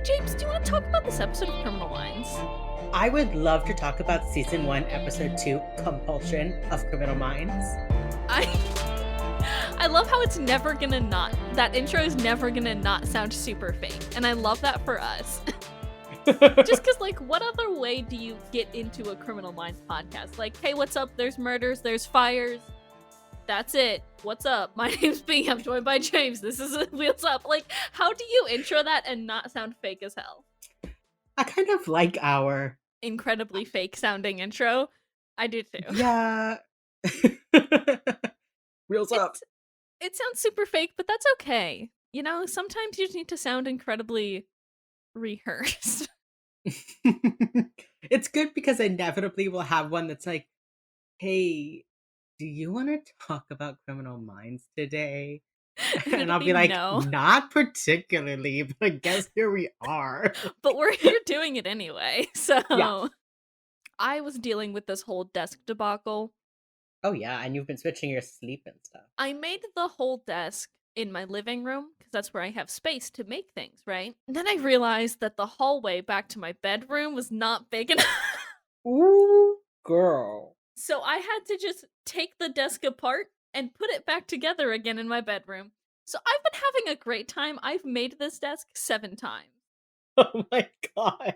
James, do you want to talk about this episode of Criminal Minds? I would love to talk about Season 1, Episode 2, Compulsion of Criminal Minds. I love how it's never gonna not, that intro is never gonna not sound super fake, and I love that for us. Just because, like, what other way do you get into a Criminal Minds podcast? Like, hey, what's up? There's murders, there's fires. That's it. What's up? My name's B. I'm joined by James. This is Wheels Up. Like, how do you intro that and not sound fake as hell? I kind of like our incredibly fake sounding intro. I do too. Yeah. Wheels Up. It sounds super fake, but that's okay. You know, sometimes you just need to sound incredibly rehearsed. It's good because inevitably we'll have one that's like, hey, do you want to talk about Criminal Minds today? And I'll be like, no. Not particularly, but I guess here we are. But we're here doing it anyway, so... Yeah. I was dealing with this whole desk debacle. Oh yeah, and you've been switching your sleep and stuff. I made the whole desk in my living room, because that's where I have space to make things, right? And then I realized that the hallway back to my bedroom was not big enough. Ooh, girl. So I had to just take the desk apart and put it back together again in my bedroom. So I've been having a great time. I've made this desk 7 times. Oh my god.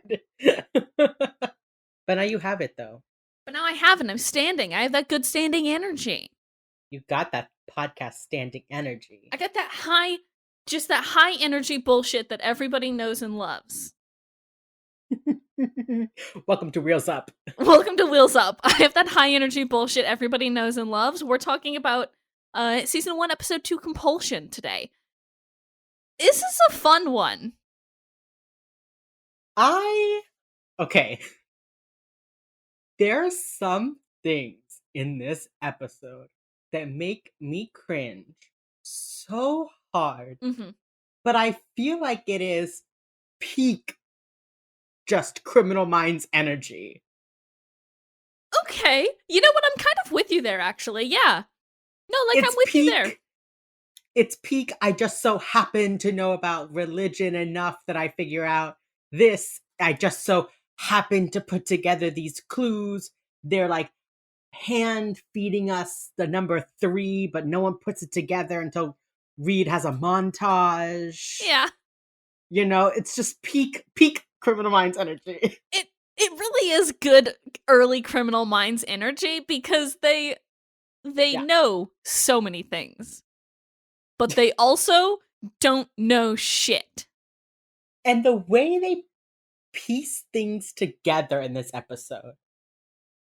But now you have it, though. But now I have it. I'm standing. I have that good standing energy. You got that podcast standing energy. I got that high, just that high energy bullshit that everybody knows and loves. Welcome to Wheels Up. Welcome to Wheels Up. I have that high energy bullshit everybody knows and loves. We're talking about Season 1, Episode 2, Compulsion today. This is a fun one. Okay. There are some things in this episode that make me cringe so hard. Mm-hmm. But I feel like it is peak just Criminal Minds energy. Okay. You know what? I'm kind of with you there, actually. Yeah. No, like, It's I'm with peak, you there. It's peak. I just so happen to know about religion enough that I figure out this. I just so happen to put together these clues. They're like hand feeding us the number 3, but no one puts it together until Reed has a montage. Yeah. You know, it's just peak Criminal Minds energy. It really is good early Criminal Minds energy because they know so many things. But they also don't know shit. And the way they piece things together in this episode,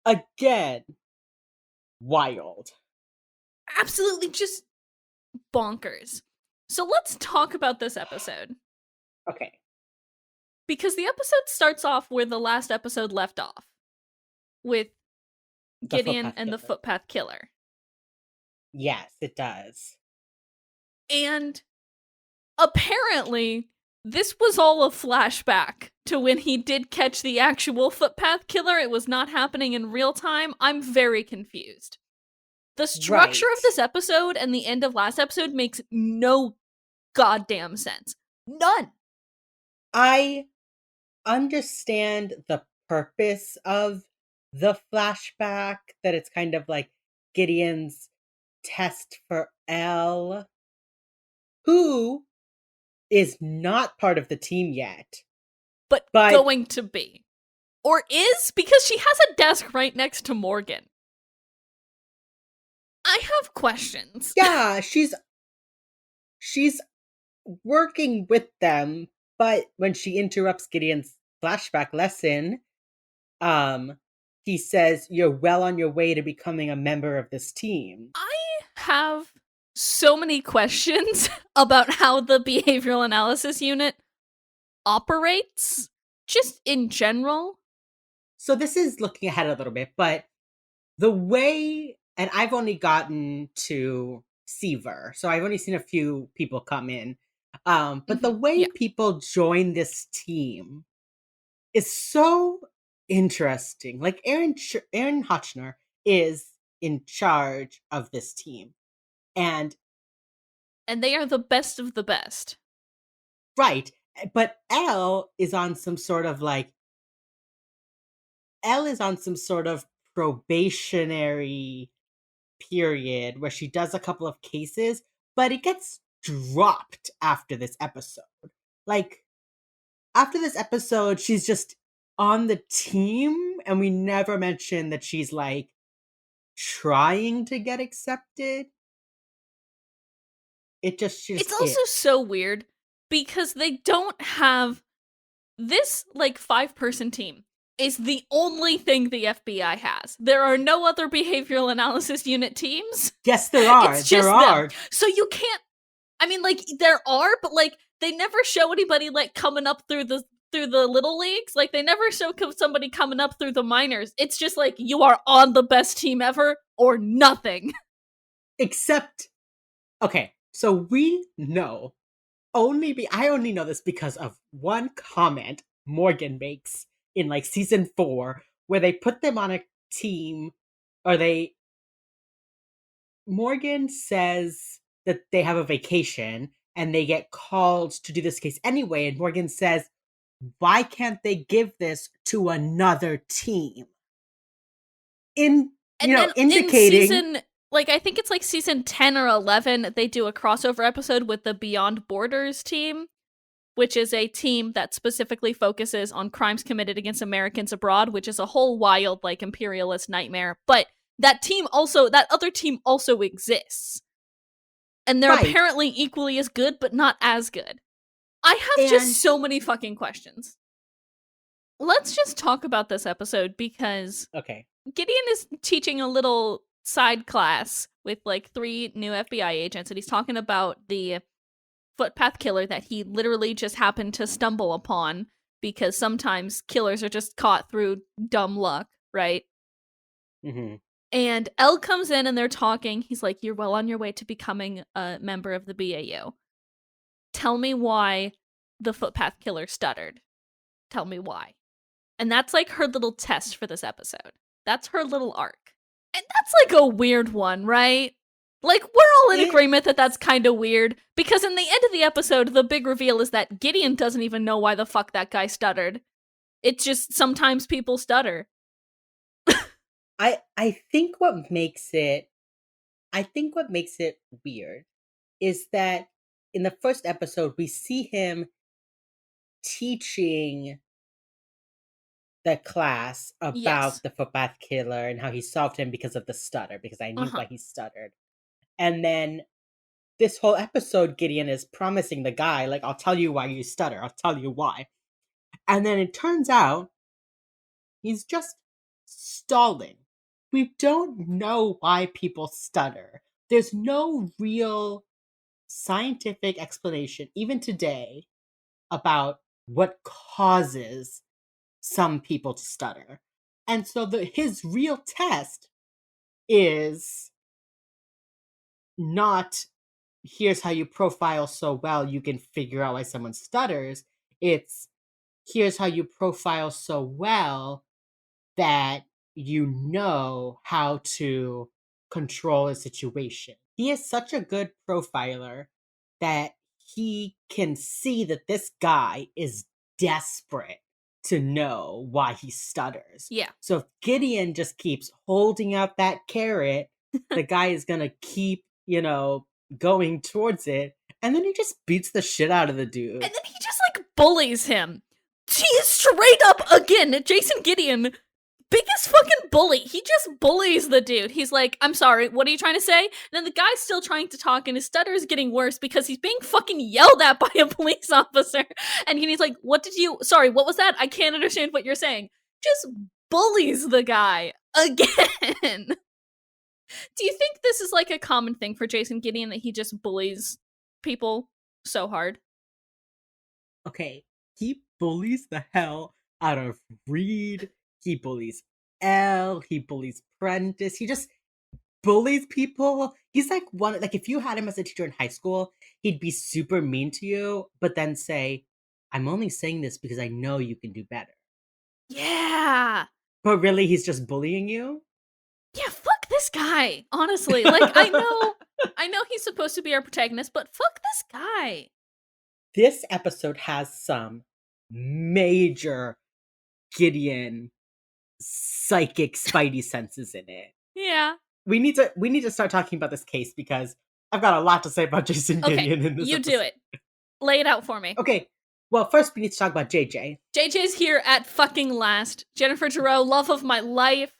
again, wild. Absolutely just bonkers. So let's talk about this episode. Okay. Because the episode starts off where the last episode left off. With Gideon and the footpath killer. Yes, it does. And apparently, this was all a flashback to when he did catch the actual footpath killer. It was not happening in real time. I'm very confused. The structure of this episode and the end of last episode makes no goddamn sense. None. I understand the purpose of the flashback, that it's kind of like Gideon's test for Elle, who is not part of the team yet. But going to be. Or is, because she has a desk right next to Morgan. I have questions. Yeah, she's working with them, but when she interrupts Gideon's flashback lesson, he says, "You're well on your way to becoming a member of this team." I have so many questions about how the behavioral analysis unit operates, just in general. So this is looking ahead a little bit, but the way, and I've only gotten to Seaver, so I've only seen a few people come in, but the way people join this team is so interesting. Like Aaron Hotchner is in charge of this team. And they are the best of the best. Right. But Elle is on some sort of like Elle is on some sort of probationary period where she does a couple of cases, but it gets dropped after this episode. Like, after this episode, she's just on the team, and we never mention that she's like trying to get accepted. She It's just also is. so weird because they don't have this like 5-person team is the only thing the FBI has. There are no other behavioral analysis unit teams. Yes, there are. It's There just them. are. So you can't I mean like there are, but like they never show anybody like coming up through the little leagues. Like they never show somebody coming up through the minors. It's just like you are on the best team ever or nothing. Except, okay, so we know I only know this because of one comment Morgan makes in like season 4 where they put them on a team, or Morgan says that they have a vacation and they get called to do this case anyway, and Morgan says, why can't they give this to another team? And then in Indicating season like I think it's like season 10 or 11 they do a crossover episode with the Beyond Borders team, which is a team that specifically focuses on crimes committed against Americans abroad, which is a whole wild like imperialist nightmare. But that other team also exists. And they're right. apparently equally as good, but not as good. I have And just so many fucking questions. Let's just talk about this episode because okay. Gideon is teaching a little side class with like 3 new FBI agents, and he's talking about the footpath killer that he literally just happened to stumble upon because sometimes killers are just caught through dumb luck, right? Mm-hmm. And Elle comes in and they're talking. He's like, "You're well on your way to becoming a member of the BAU. Tell me why the footpath killer stuttered. Tell me why." And that's like her little test for this episode. That's her little arc. And that's like a weird one, right? Like, we're all in agreement that that's kind of weird, because in the end of the episode, the big reveal is that Gideon doesn't even know why the fuck that guy stuttered. It's just sometimes people stutter. I think what makes it weird is that in the first episode we see him teaching the class Yes. about the footpath killer and how he solved him because of the stutter, because I knew Uh-huh. why he stuttered. And then this whole episode, Gideon is promising the guy, like, I'll tell you why you stutter, I'll tell you why. And then it turns out he's just stalling. We don't know why people stutter. There's no real scientific explanation, even today, about what causes some people to stutter. And so his real test is not, here's how you profile so well you can figure out why someone stutters. It's, here's how you profile so well that you know how to control a situation. He is such a good profiler that he can see that this guy is desperate to know why he stutters. Yeah. So if Gideon just keeps holding out that carrot, the guy is going to keep, going towards it. And then he just beats the shit out of the dude. And then he just like bullies him. He is straight up, again, Jason Gideon, biggest fucking bully. He just bullies the dude. He's like, "I'm sorry, what are you trying to say?" And then the guy's still trying to talk, and his stutter is getting worse because he's being fucking yelled at by a police officer. And he's like, what was that? I can't understand what you're saying. Just bullies the guy again. Do you think this is like a common thing for Jason Gideon, that he just bullies people so hard? Okay, he bullies the hell out of Reed. He bullies Elle. He bullies Prentice. He just bullies people. He's like if you had him as a teacher in high school, he'd be super mean to you, but then say, "I'm only saying this because I know you can do better." Yeah. But really, he's just bullying you? Yeah, fuck this guy. Honestly, like I know he's supposed to be our protagonist, but fuck this guy. this episode has some major Gideon psychic spidey senses in it. Yeah. We need to start talking about this case because I've got a lot to say about Jason Okay, Gideon in this you episode. do it. Lay it out for me. Okay. Well, first we need to talk about JJ. JJ's here at fucking last. Jennifer Giroux, love of my life.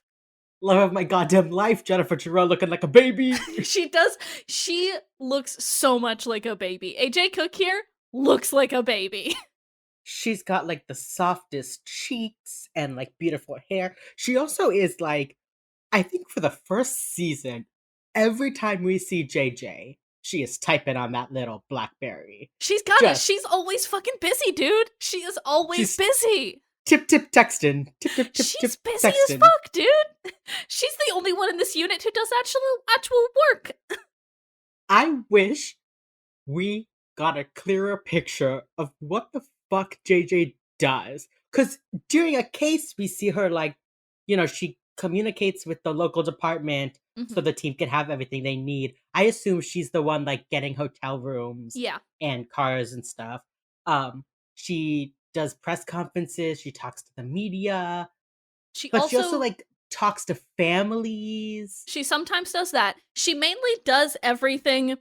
Love of my goddamn life, Jennifer Giroux looking like a baby. She does. She looks so much like a baby. AJ Cook here looks like a baby. She's got like the softest cheeks and like beautiful hair. She also is like, I think for the first season, every time we see JJ, she is typing on that little BlackBerry. She's got it. She's always fucking busy, dude. She is always busy. Tip texting. Tip She's busy texting. as fuck, dude. She's the only one in this unit who does actual work. I wish we got a clearer picture of what the fuck JJ does. Because during a case, we see her like, she communicates with the local department so the team can have everything they need. I assume she's the one like getting hotel rooms and cars and stuff. She does press conferences, she talks to the media. She also like talks to families. She sometimes does that. She mainly does everything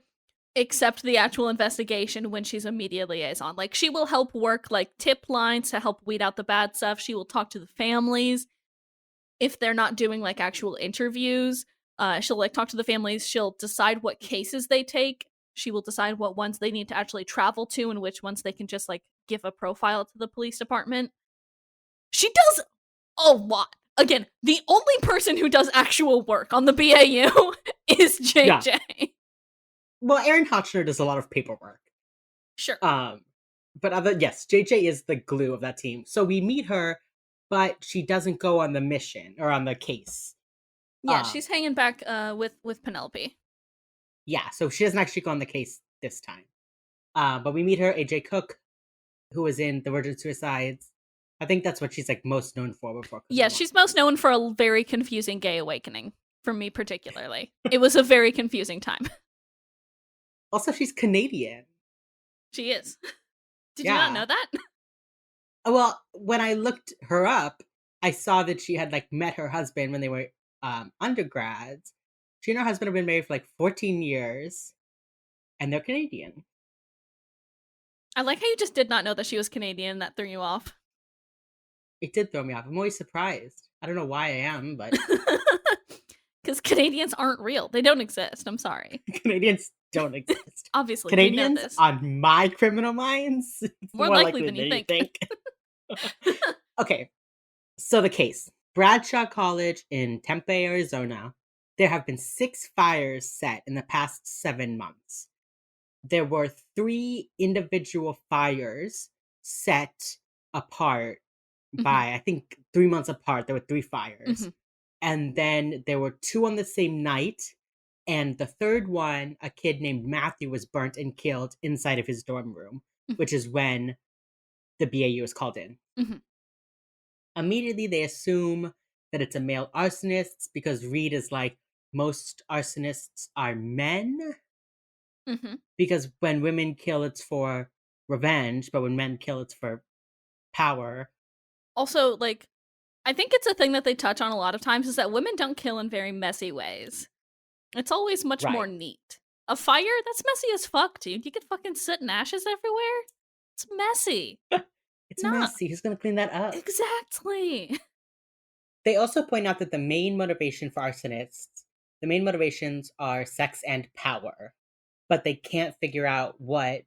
except the actual investigation when she's a media liaison. Like, she will help work like tip lines to help weed out the bad stuff. She will talk to the families if they're not doing like actual interviews. She'll like talk to the families. She'll decide what cases they take. She will decide what ones they need to actually travel to and which ones they can just like give a profile to the police department. She does a lot. Again, the only person who does actual work on the BAU is JJ. Yeah. Well, Erin Hotchner does a lot of paperwork. Sure. But yes, JJ is the glue of that team. So we meet her, but she doesn't go on the mission or on the case. Yeah, she's hanging back with Penelope. Yeah, so she doesn't actually go on the case this time. But we meet her, AJ Cook, who was in The Virgin Suicides. I think that's what she's like most known for before. Yeah, she's most known for a very confusing gay awakening, for me particularly. It was a very confusing time. Also, she's Canadian. She is. Did you not know that? Well, when I looked her up, I saw that she had like met her husband when they were undergrads. She and her husband have been married for like 14 years, and they're Canadian. I like how you just did not know that she was Canadian. That threw you off. It did throw me off. I'm always surprised. I don't know why I am, but... Because Canadians aren't real. They don't exist. I'm sorry. Canadians don't exist. Obviously, Canadians, we know this. on my criminal minds, it's more likely than you think. Okay, so the case. Bradshaw College in Tempe, Arizona. There have been 6 fires set in the past 7 months. There were 3 individual fires set apart by, I think, 3 months apart. There were 3 fires. And then there were 2 on the same night. And the third one, a kid named Matthew was burnt and killed inside of his dorm room, which is when the BAU is called in. Immediately, they assume that it's a male arsonist because Reed is like, most arsonists are men. Because when women kill, it's for revenge, but when men kill, it's for power. Also, like, I think it's a thing that they touch on a lot of times is that women don't kill in very messy ways. It's always much more neat. A fire? That's messy as fuck, dude. You could fucking soot and ashes everywhere. It's messy. It's messy. Who's gonna clean that up? Exactly. They also point out that the main motivation for arsonists, the main motivations are sex and power, but they can't figure out what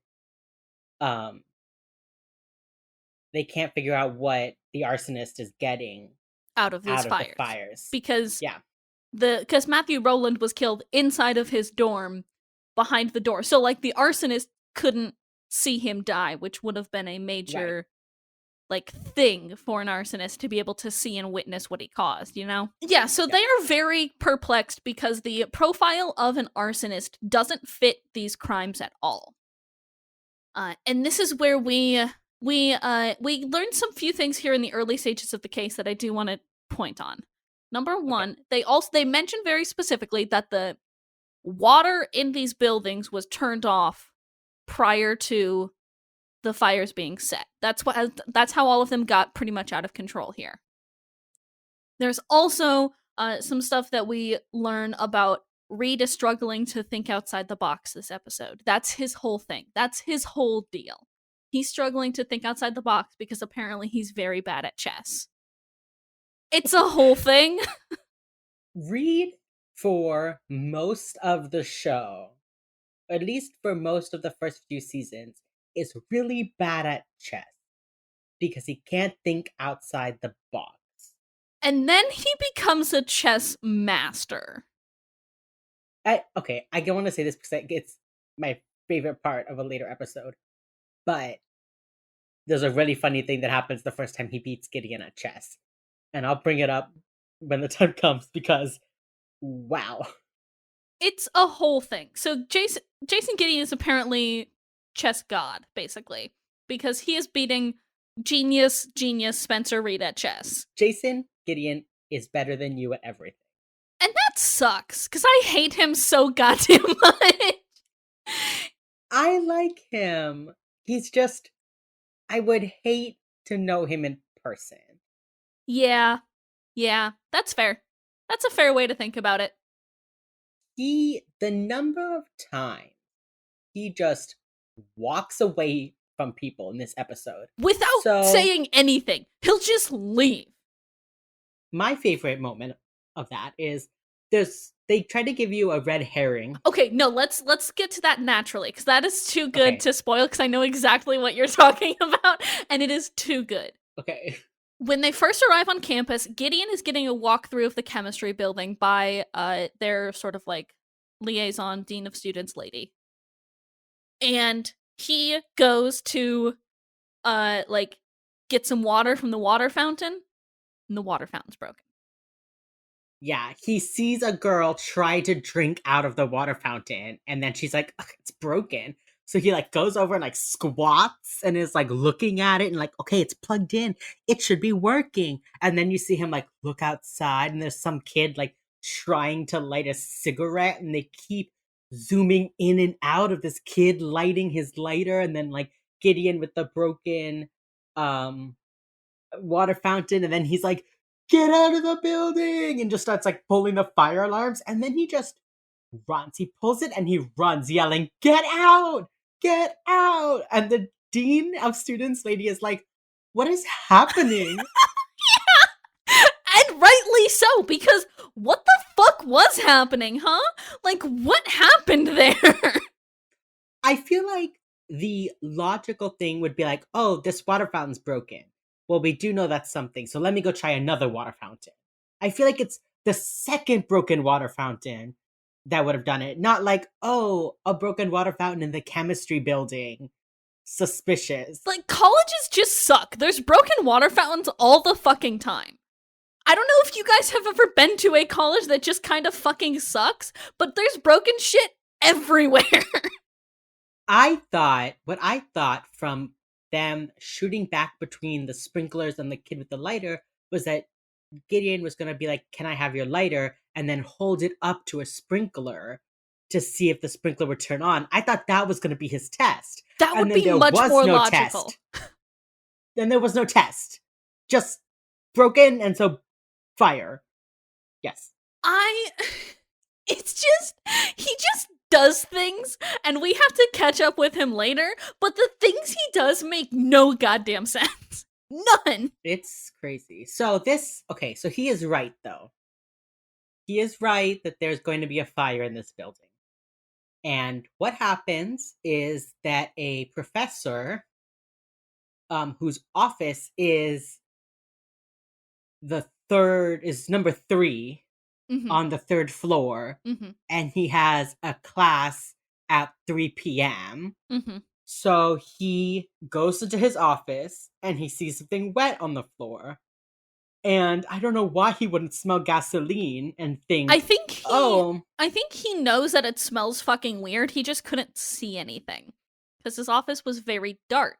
the arsonist is getting out of these fires. Because Matthew Rowland was killed inside of his dorm behind the door. So like the arsonist couldn't see him die, which would have been a major like thing for an arsonist to be able to see and witness what he caused, you know? Yeah, so they are very perplexed because the profile of an arsonist doesn't fit these crimes at all. And this is where we learned some few things here in the early stages of the case that I do want to point on. Number one, they mentioned very specifically that the water in these buildings was turned off prior to the fires being set. That's how all of them got pretty much out of control here. There's also some stuff that we learn about Reed is struggling to think outside the box this episode. That's his whole thing. That's his whole deal. He's struggling to think outside the box because apparently he's very bad at chess. It's a whole thing. Reed, for most of the show, at least for most of the first few seasons, is really bad at chess because he can't think outside the box. And then he becomes a chess master. I don't want to say this because it's my favorite part of a later episode, but there's a really funny thing that happens the first time he beats Gideon at chess. And I'll bring it up when the time comes because, wow. It's a whole thing. So Jason Gideon is apparently chess god, basically, because he is beating genius Spencer Reed at chess. Jason Gideon is better than you at everything. And that sucks, because I hate him so goddamn much. I like him. He's just, I would hate to know him in person. Yeah, that's fair. That's a fair way to think about it. The number of times he just walks away from people in this episode. Without saying anything. He'll just leave. My favorite moment of that is they try to give you a red herring. Okay, no, let's get to that naturally, because that is too good to spoil, because I know exactly what you're talking about, and it is too good. Okay. When they first arrive on campus, Gideon is getting a walkthrough of the chemistry building by their sort of like liaison dean of students lady. And he goes to like get some water from the water fountain, and the water fountain's broken. Yeah, he sees a girl try to drink out of the water fountain, and then she's like, it's broken. So he like goes over and like squats and is like looking at it and like, okay, it's plugged in. It should be working. And then you see him like look outside and there's some kid like trying to light a cigarette, and they keep zooming in and out of this kid lighting his lighter, and then like Gideon with the broken water fountain, and then he's like, get out of the building, and just starts like pulling the fire alarms, and then he just runs. He pulls it and he runs yelling, get out, and the dean of students lady is like, what is happening? Yeah, and rightly so, because what the fuck was happening, huh? Like, what happened there? I feel like the logical thing would be like, oh, this water fountain's broken. Well, we do know that's something, so let me go try another water fountain. I feel like it's the second broken water fountain that would have done it. Not like, oh, a broken water fountain in the chemistry building. Suspicious. Like, colleges just suck. There's broken water fountains all the fucking time. I don't know if you guys have ever been to a college that just kind of fucking sucks, but there's broken shit everywhere. What I thought from them shooting back between the sprinklers and the kid with the lighter was that Gideon was going to be like, can I have your lighter? And then hold it up to a sprinkler to see if the sprinkler would turn on. I thought that was going to be his test. That would be much more logical. Then there was no test. Just broken, and so fire. Yes. It's just, he just does things, and we have to catch up with him later, but the things he does make no goddamn sense. None. It's crazy. So he is right, though. He is right that there's going to be a fire in this building. And what happens is that a professor, whose office is number 3 on the 3rd floor, and he has a class at 3 p.m. So he goes into his office and he sees something wet on the floor. And I don't know why he wouldn't smell gasoline and think, I think he knows that it smells fucking weird. He just couldn't see anything. Because his office was very dark.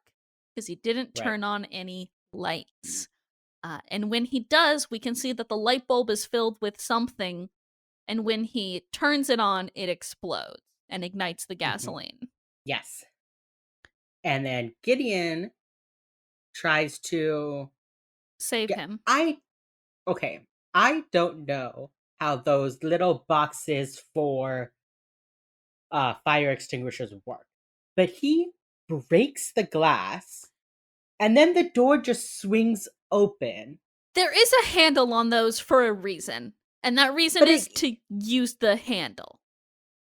Because he didn't turn on any lights. And when he does, we can see that the light bulb is filled with something. And when he turns it on, it explodes and ignites the gasoline. Yes. And then Gideon tries to Save get. him. Okay. I don't know how those little boxes for fire extinguishers work, but he breaks the glass, and then the door just swings open. There is a handle on those for a reason, and that reason But is to use the handle.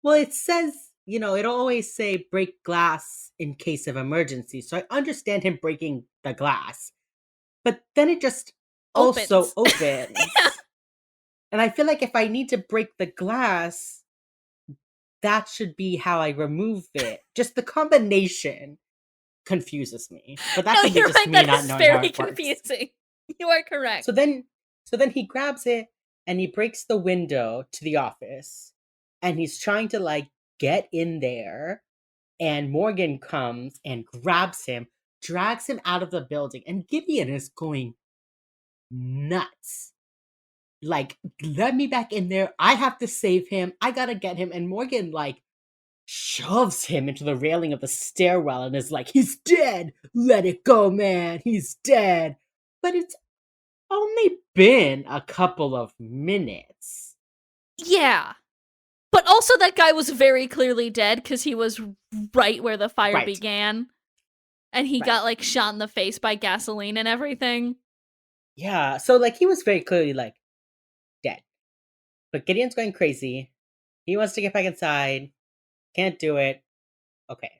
well, it says, it'll always say break glass in case of emergency. So I understand him breaking the glass, but then it just also Opens. Yeah. opens. And I feel like if I need to break the glass, that should be how I remove it. Just the combination confuses me. But that No, could be you're just right. me That not is knowing how very it works. confusing. You are correct. So then so then he grabs it and he breaks the window to the office and he's trying to like get in there, and Morgan comes and grabs him, drags him out of the building, and Gideon is going nuts. Like, let me back in there. I have to save him. I gotta get him. And Morgan like shoves him into the railing of the stairwell and is like, he's dead. Let it go, man. He's dead. But it's only been a couple of minutes. Yeah. But also that guy was very clearly dead because he was right where the fire Right, began. And he right. got like shot in the face by gasoline and everything. Yeah, so like he was very clearly like dead. But Gideon's going crazy. He wants to get back inside. Can't do it. Okay.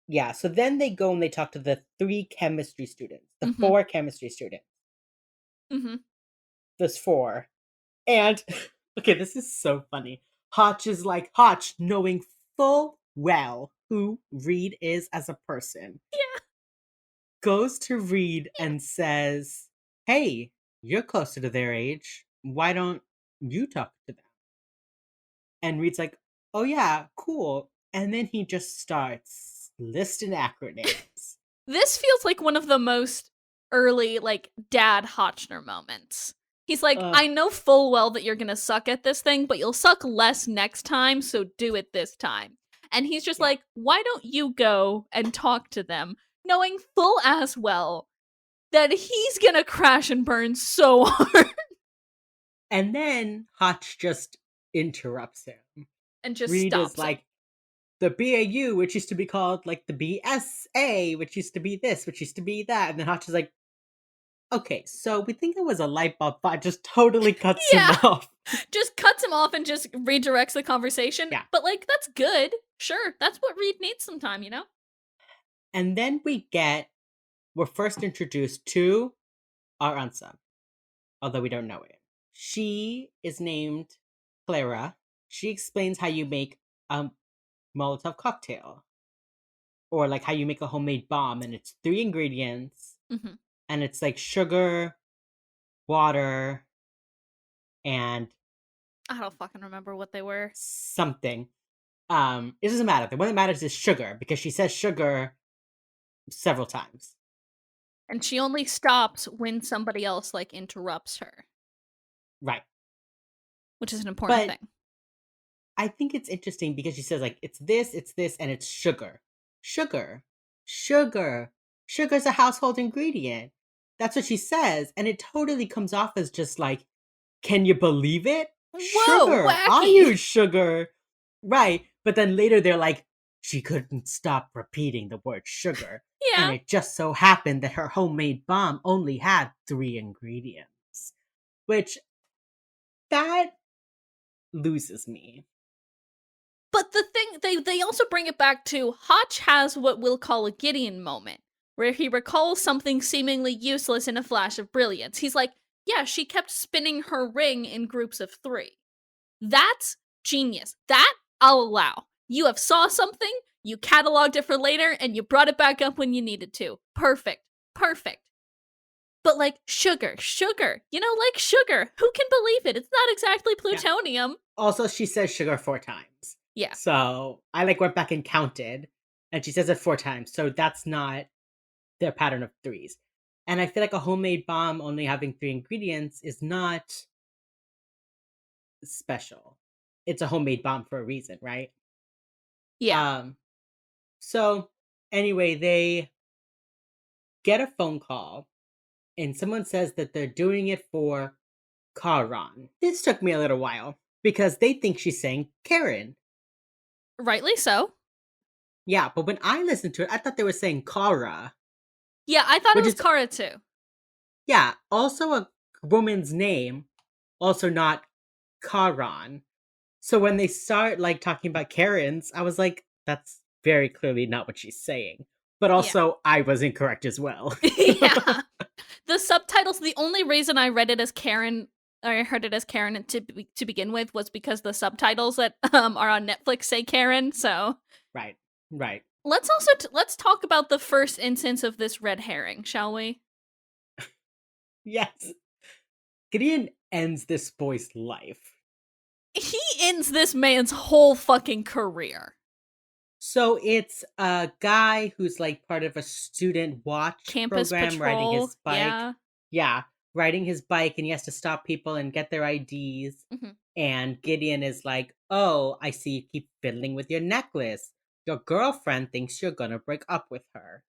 Yeah, so then they go and they talk to the three chemistry students, the Mm-hmm. four chemistry students. Mm-hmm. There's four. And okay, this is so funny. Hotch is like, Hotch, knowing full well who Reed is as a person, Yeah. goes to Reed and says, hey, you're closer to their age. Why don't you talk to them? And Reed's like, oh yeah, cool. And then he just starts listing acronyms. This feels like one of the most early, like, dad Hotchner moments. He's like, Ugh, I know full well that you're gonna suck at this thing, but you'll suck less next time, so do it this time. And he's just yeah. like, why don't you go and talk to them, knowing full as well that he's gonna crash and burn so hard. And then Hotch just interrupts him. And just Reed is stops him. like, the BAU, which used to be called like the BSA, which used to be this, which used to be that. And then Hotch is like, okay, so we think it was a light bulb, but just totally cuts him Yeah. off. Just cuts him off and just redirects the conversation. Yeah. But, like, that's good. Sure. That's what Reed needs sometime, you know? And then we're first introduced to our unsub, although we don't know it. She is named Clara. She explains how you make a Molotov cocktail, or like how you make a homemade bomb, and it's three ingredients, Mm-hmm. and it's like sugar, water, and I don't fucking remember what they were. something. It doesn't matter. The one that matters is sugar because she says sugar several times. And she only stops when somebody else, like, interrupts her, Right. which is an important But thing. I think it's interesting because she says like it's this, and it's sugar. Sugar. Sugar. Sugar's a household ingredient. That's what she says. And it totally comes off as just like, can you believe it? Whoa, Sugar. I wacky! use sugar. Right. But then later they're like, she couldn't stop repeating the word sugar. And Yeah. it just so happened that her homemade bomb only had three ingredients. Which that loses me. But the thing, they also bring it back to Hotch has what we'll call a Gideon moment, where he recalls something seemingly useless in a flash of brilliance. He's like, yeah, she kept spinning her ring in groups of three. That's genius. That I'll allow. You have saw something, you cataloged it for later, and you brought it back up when you needed to. Perfect. Perfect. But like sugar, like sugar. Who can believe it? It's not exactly Yeah. plutonium. Also, she says sugar four times. Yeah. So I like went back and counted, and she says it four times. So that's not their pattern of threes. And I feel like a homemade bomb only having three ingredients is not special. It's a homemade bomb for a reason, right? Yeah. So Anyway, they get a phone call, and someone says that they're doing it for Karan. This took me a little while because they think she's saying Karen. Rightly so. Yeah, but when I listened to it, I thought they were saying Kara, Yeah, I thought it which was is, Kara too. yeah, also a woman's name, also not Karan. So when they start like talking about Karens, I was like, that's very clearly not what she's saying. But Yeah. also, I was incorrect as well. Yeah. The subtitles, the only reason I read it as Karen, or I heard it as Karen to begin with, was because the subtitles that are on Netflix say Karen. So Right, right. let's talk about the first instance of this red herring, shall we? Yes. Gideon ends this boy's life. He ends this man's whole fucking career. So it's a guy who's like part of a student watch Campus program riding patrol, his bike. yeah. Yeah, riding his bike, and he has to stop people and get their IDs. Mhm. And Gideon is like, "Oh, I see you keep fiddling with your necklace. Your girlfriend thinks you're gonna break up with her."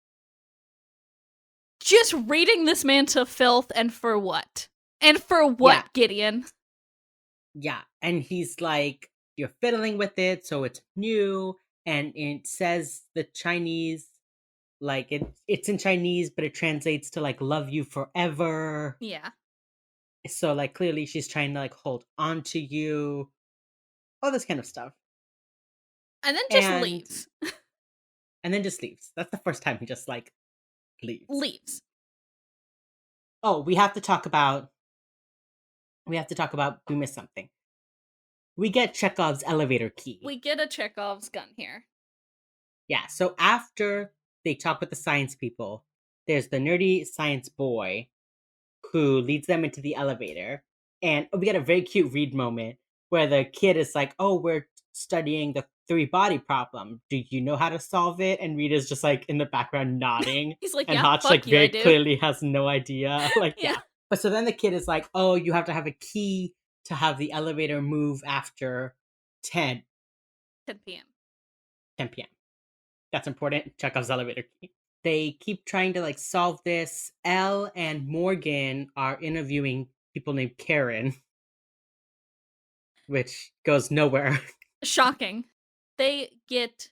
Just reading this man to filth, and for what? And for Yeah, what, Gideon? yeah. And he's like, "You're fiddling with it, so it's new." And it says the Chinese, like it's in Chinese, but it translates to like "love you forever." Yeah. So like clearly she's trying to like hold on to you, all this kind of stuff. And then just And leaves. then just leaves. That's the first time he just like leaves. Leaves. Oh, we missed something. We get Chekhov's elevator key. We get a Chekhov's gun here. Yeah, so after they talk with the science people, there's the nerdy science boy who leads them into the elevator. And we get a very cute read moment where the kid is like, "Oh, we're studying the three body problem. Do you know how to solve it?" And Rita's just like in the background nodding. He's like, And yeah, Hotch like fuck you, I very do. clearly has no idea. Like, Yeah. yeah. But so then the kid is like, "Oh, you have to have a key to have the elevator move after 10 10 p.m. 10 p.m. That's important. Chekhov's elevator key. They keep trying to like solve this. Elle and Morgan are interviewing people named Karen, which goes nowhere. Shocking. They get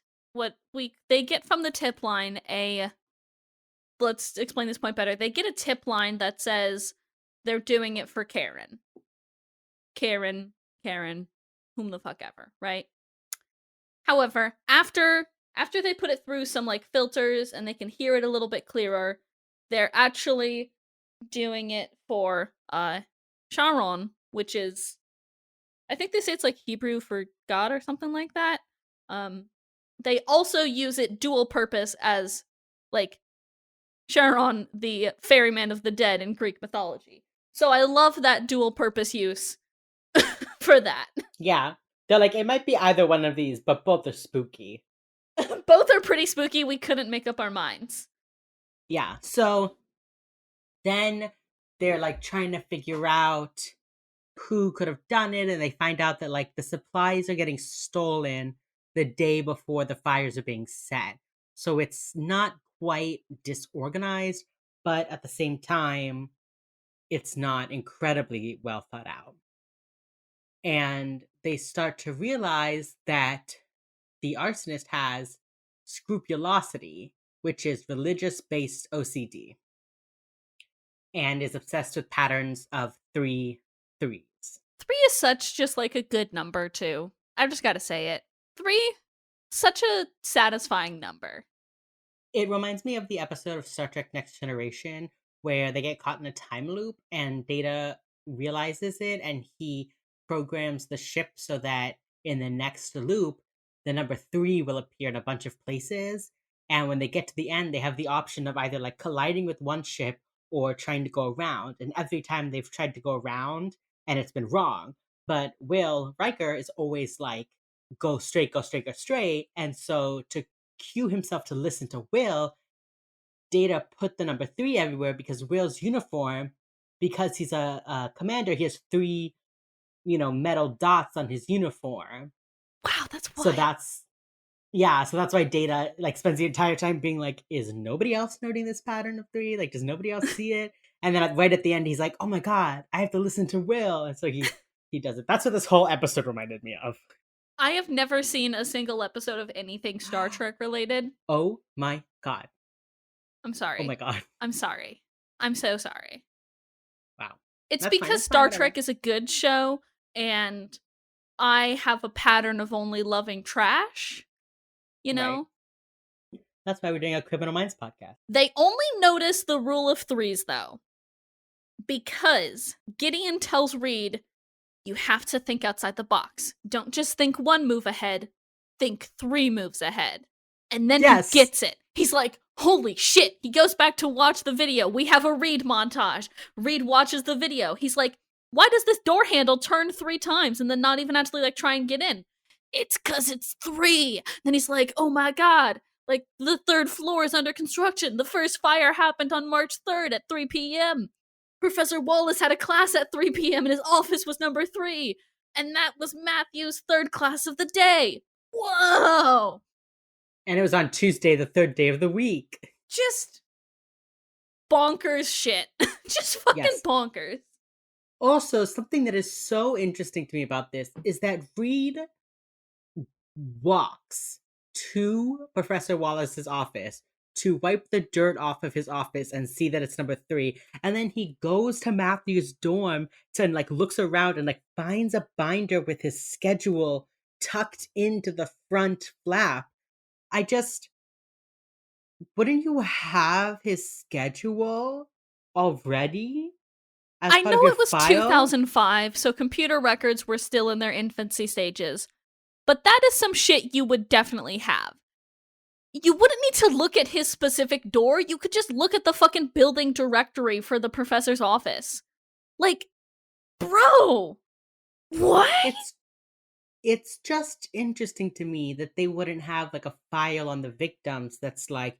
they get from the tip line a let's explain this point better. They get a tip line that says they're doing it for Karen. Karen, whom the fuck ever, right? However, after they put it through some like filters and they can hear it a little bit clearer, they're actually doing it for Sharon, which is I think they say it's like Hebrew for God or something like that. They also use it dual purpose as like Charon, the ferryman of the dead in Greek mythology. So I love that dual purpose use for that. Yeah. They're like, it might be either one of these, but both are spooky. Both are pretty spooky. We couldn't make up our minds. Yeah. So then they're like trying to figure out who could have done it, and they find out that like the supplies are getting stolen the day before the fires are being set. So it's not quite disorganized, but at the same time, it's not incredibly well thought out. And they start to realize that the arsonist has scrupulosity, which is religious based OCD, and is obsessed with patterns of three threes. 3 is such just like a good number too. I've just got to say it. 3, such a satisfying number. It reminds me of the episode of Star Trek Next Generation where they get caught in a time loop and Data realizes it and he programs the ship so that in the next loop, the number 3 will appear in a bunch of places. And when they get to the end, they have the option of either like colliding with one ship or trying to go around. And every time they've tried to go around and it's been wrong. But Will Riker is always like, go straight, go straight, go straight. And so to cue himself to listen to Will, Data put the number 3 everywhere because Will's uniform, because he's a commander, he has 3, metal dots on his uniform. Wow, that's So wild. that's, Yeah, so that's why Data like spends the entire time being like, "Is nobody else noting this pattern of three? Like, does nobody else see it?" And then right at the end, he's like, "Oh my god, I have to listen to Will," and so he does it. That's what this whole episode reminded me of. I have never seen a single episode of anything Star Trek related. Oh my god. I'm Oh my sorry. god. I'm sorry. I'm so sorry. Wow. It's That's fine. because That's fine. Star Whatever. Trek is a good show, and I have a pattern of only loving trash, you Right. know? That's why we're doing a Criminal Minds podcast. They only notice the rule of threes, though, because Gideon tells Reed, you have to think outside the box. Don't just think one move ahead, think 3 moves ahead. And then he Yes. gets it. He's like, holy shit. He goes back to watch the video. We have a Reed montage. Reed watches the video. He's like, why does this door handle turn 3 times and then not even actually like try and get in? It's because it's 3. Then he's like, oh my god. Like, the 3rd floor is under construction. The first fire happened on March 3rd at 3 p.m. Professor Wallace had a class at 3 p.m. and his office was number 3. And that was Matthew's 3rd class of the day. Whoa! And it was on Tuesday, the 3rd day of the week. Just bonkers shit. Just fucking Yes. bonkers. Also, something that is so interesting to me about this is that Reed walks to Professor Wallace's office to wipe the dirt off of his office and see that it's number 3. And then he goes to Matthew's dorm to like looks around and like finds a binder with his schedule tucked into the front flap. I just wouldn't you have his schedule already as I part know of your it was file? 2005, so computer records were still in their infancy stages. But that is some shit you would definitely have. You wouldn't need to look at his specific door. You could just look at the fucking building directory for the professor's office. Like, bro, what? It's just interesting to me that they wouldn't have like a file on the victims that's like,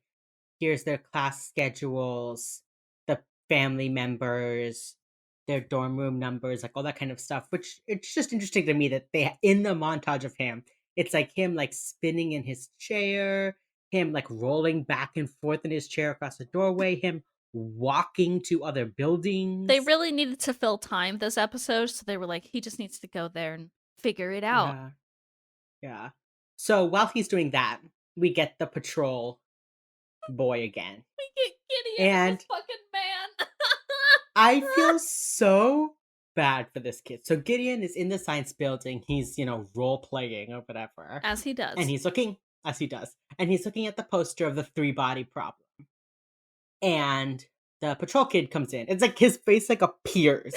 here's their class schedules, the family members, their dorm room numbers, like all that kind of stuff. Which it's just interesting to me that they in the montage of him, it's like him like spinning in his chair, him like rolling back and forth in his chair across the doorway, him walking to other buildings. They really needed to fill time this episode, so they were like, he just needs to go there and figure it out. Yeah. Yeah. So while he's doing that, we get the patrol boy again. We get Gideon and And this fucking man. I feel so bad for this kid. So Gideon is in the science building. He's, role playing or whatever. As he does. And he's looking, as he does, and he's looking at the poster of the 3-body problem. And the patrol kid comes in. It's like his face like appears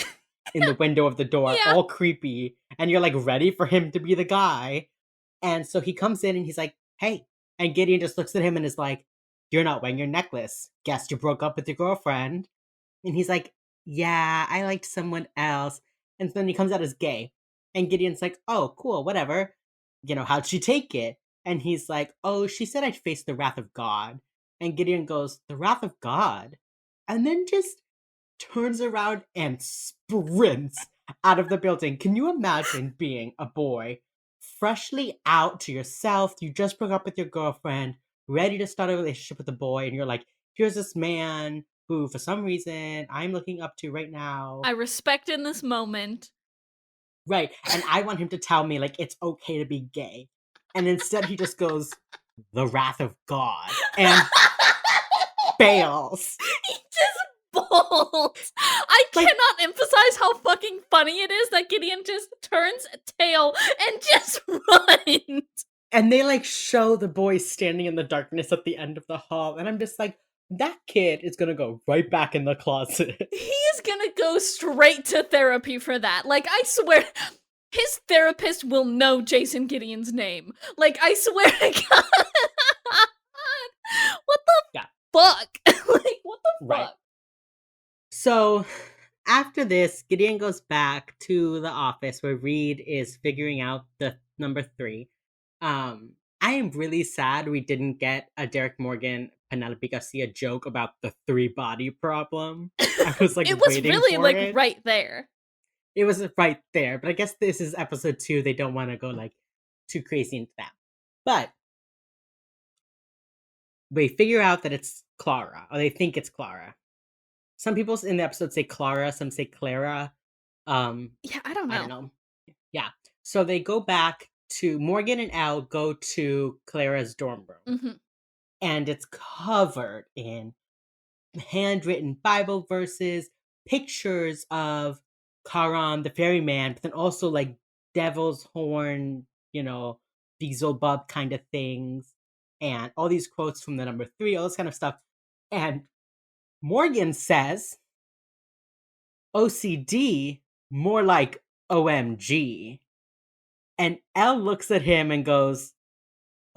in the window of the door, Yeah. all creepy. And you're like ready for him to be the guy. And so he comes in and he's like, hey. And Gideon just looks at him and is like, you're not wearing your necklace. Guess you broke up with your girlfriend. And he's like, yeah, I liked someone else. And then he comes out as gay. And Gideon's like, oh, cool, whatever. How'd she take it? And he's like, oh, she said I'd face the wrath of God. And Gideon goes, the wrath of God? And then just turns around and sprints out of the building. Can you imagine being a boy, freshly out to yourself? You just broke up with your girlfriend, ready to start a relationship with a boy, and you're like, here's this man who, for some reason, I'm looking up to right now. I respect in this moment. Right. And I want him to tell me, like, it's okay to be gay. And instead he just goes, the wrath of God. And bails. He just bolts. I cannot emphasize how fucking funny it is that Gideon just turns tail and just runs. And they like show the boy standing in the darkness at the end of the hall. And I'm just like, that kid is gonna go right back in the closet. He is gonna go straight to therapy for that. Like, I swear, his therapist will know Jason Gideon's name. Like, I swear to God. What the fuck? Like, what the fuck? Right. So after this, Gideon goes back to the office where Reed is figuring out the number 3. I am really sad we didn't get a Derek Morgan Penelope Garcia joke about the 3-body problem. I was like, it was waiting really for like it. right there. It was right there, but I guess this is episode 2. They don't want to go like too crazy into that. But they figure out that it's Clara, or they think it's Clara. Some people in the episode say Clara, some say Clara. Yeah, I don't I don't know. know. Yeah. So they go back to Morgan and Al go to Clara's dorm room, Hmm. and it's covered in handwritten Bible verses, pictures of Charon, the ferryman, but then also like devil's horn, Beelzebub kind of things, and all these quotes from the number three, all this kind of stuff. And Morgan says, OCD, more like OMG. And Elle looks at him and goes,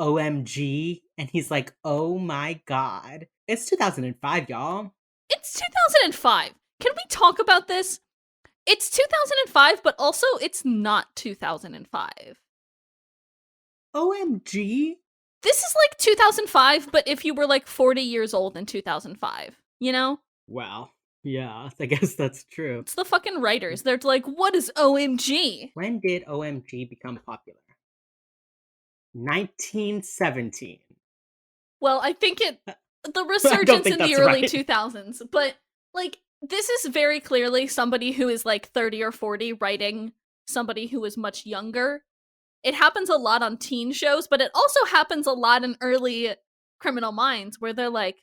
OMG. And he's like, oh my God. It's 2005, y'all. It's 2005. Can we talk about this? It's 2005, but also it's not 2005. OMG? This is like 2005, but if you were like 40 years old in 2005, you know? Well, yeah, I guess that's true. It's the fucking writers. They're like, what is OMG? When did OMG become popular? 1917. Well, I think the I don't resurgence think in the that's early right. 2000s, but like this is very clearly somebody who is like 30 or 40 writing somebody who is much younger. It happens a lot on teen shows, but it also happens a lot in early Criminal Minds where they're like,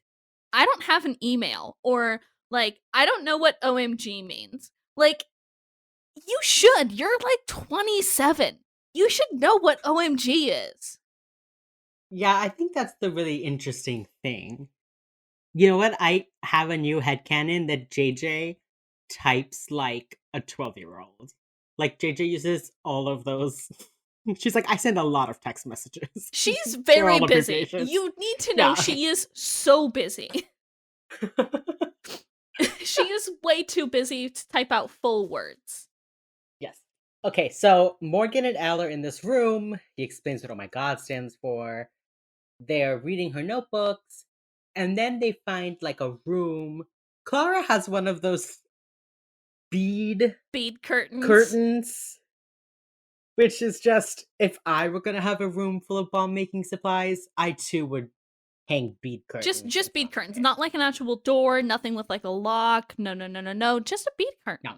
I don't have an email, or like, I don't know what OMG means. Like, you should. You're like 27. You should know what OMG is. Yeah, I think that's the really interesting thing. You know what? I have a new headcanon that JJ types like a 12-year-old. Like, JJ uses all of those. She's like, I send a lot of text messages. She's They're very all busy. abbreviations. You need to know Yeah. she is so busy. She is way too busy to type out full words. Yes. Okay, so Morgan and Al are in this room. He explains what Oh My God stands for. They're reading her notebooks, and then they find like a room. Clara has one of those bead curtains. curtains, which is just, if I were gonna have a room full of bomb making supplies, I too would hang bead curtains. Just bead curtains, not like an actual door, nothing with like a lock. No. Just a bead curtain. No,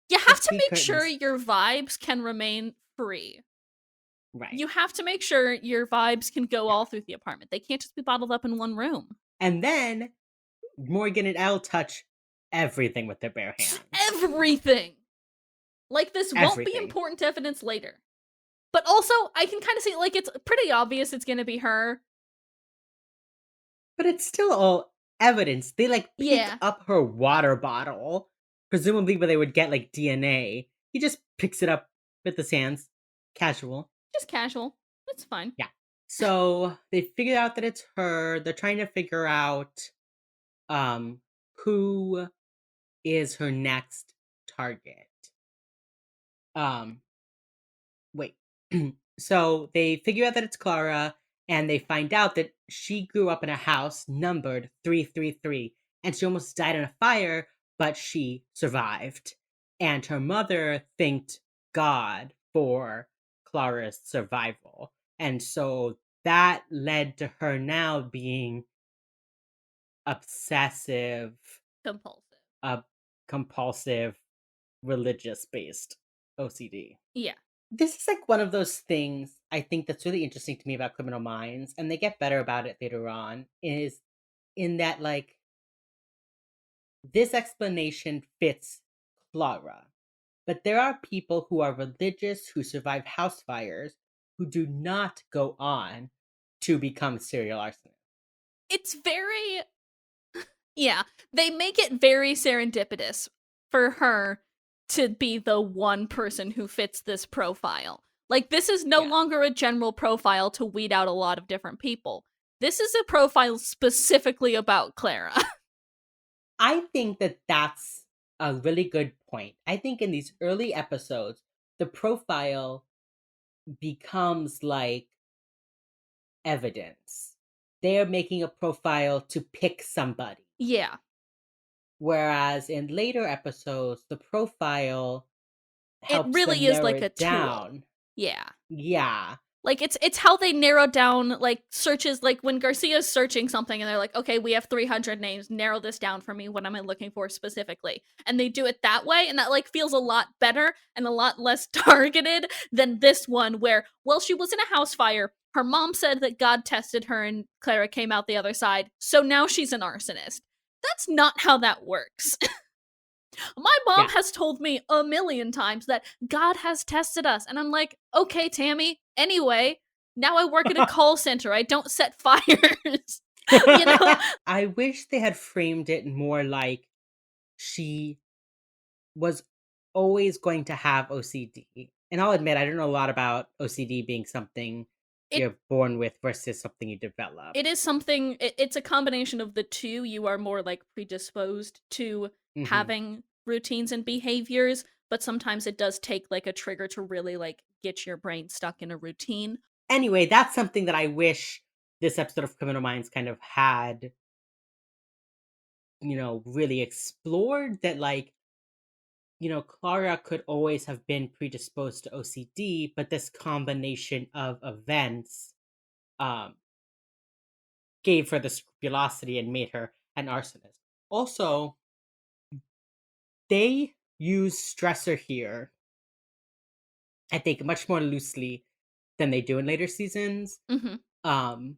you have just to bead make sure curtains. your vibes can remain free. Right. You have to make sure your vibes can go all through the apartment. They can't just be bottled up in one room. And then Morgan and Elle touch everything with their bare hands. Everything. Like, this won't be Everything. important evidence later. But also, I can kind of see, like, it's pretty obvious it's gonna be her. But it's still all evidence. They like pick Yeah. up her water bottle, presumably where they would get like DNA. He just picks it up with his hands. Casual. Just casual. It's fine. Yeah. So they figure out that it's her. They're trying to figure out who is her next target. Wait. So they figure out that it's Clara, and they find out that she grew up in a house numbered 333, and she almost died in a fire, but she survived. And her mother thanked God for Clara's survival. And so that led to her now being obsessive, compulsive, religious based OCD. Yeah. This is like one of those things I think that's really interesting to me about Criminal Minds, and they get better about it later on, is in that like this explanation fits Clara. But there are people who are religious who survive house fires who do not go on to become serial arsonists. It's very. Yeah. They make it very serendipitous for her to be the one person who fits this profile. Like, this is no longer a general profile to weed out a lot of different people. This is a profile specifically about Clara. I think that that's a really good point. I think in these early episodes, the profile becomes like evidence. They're making a profile to pick somebody. Yeah. Whereas in later episodes, the profile helps really them is narrow like a it down. tool. Yeah. Yeah. Like it's how they narrow down like searches, like when Garcia's searching something and they're like, okay, we have 300 names, narrow this down for me. What am I looking for specifically? And they do it that way, and that like feels a lot better and a lot less targeted than this one where, well, she was in a house fire. Her mom said that God tested her and Clara came out the other side, so now she's an arsonist. That's not how that works. My mom Yeah. has told me a million times that God has tested us. And I'm like, okay, Tammy. Anyway, now I work at a call center. I don't set fires. You know? I wish they had framed it more like she was always going to have OCD. And I'll admit, I don't know a lot about OCD being something It you're born with versus something you develop. it is something, it's a combination of the two. You are more like predisposed to Hmm. having routines and behaviors, but sometimes it does take like a trigger to really like get your brain stuck in a routine. Anyway, that's something that I wish this episode of Criminal Minds kind of had, really explored that, like, Clara could always have been predisposed to OCD, but this combination of events um, gave her the scrupulosity and made her an arsonist. Also, they use stressor here, I think, much more loosely than they do in later seasons. Mm-hmm. Um,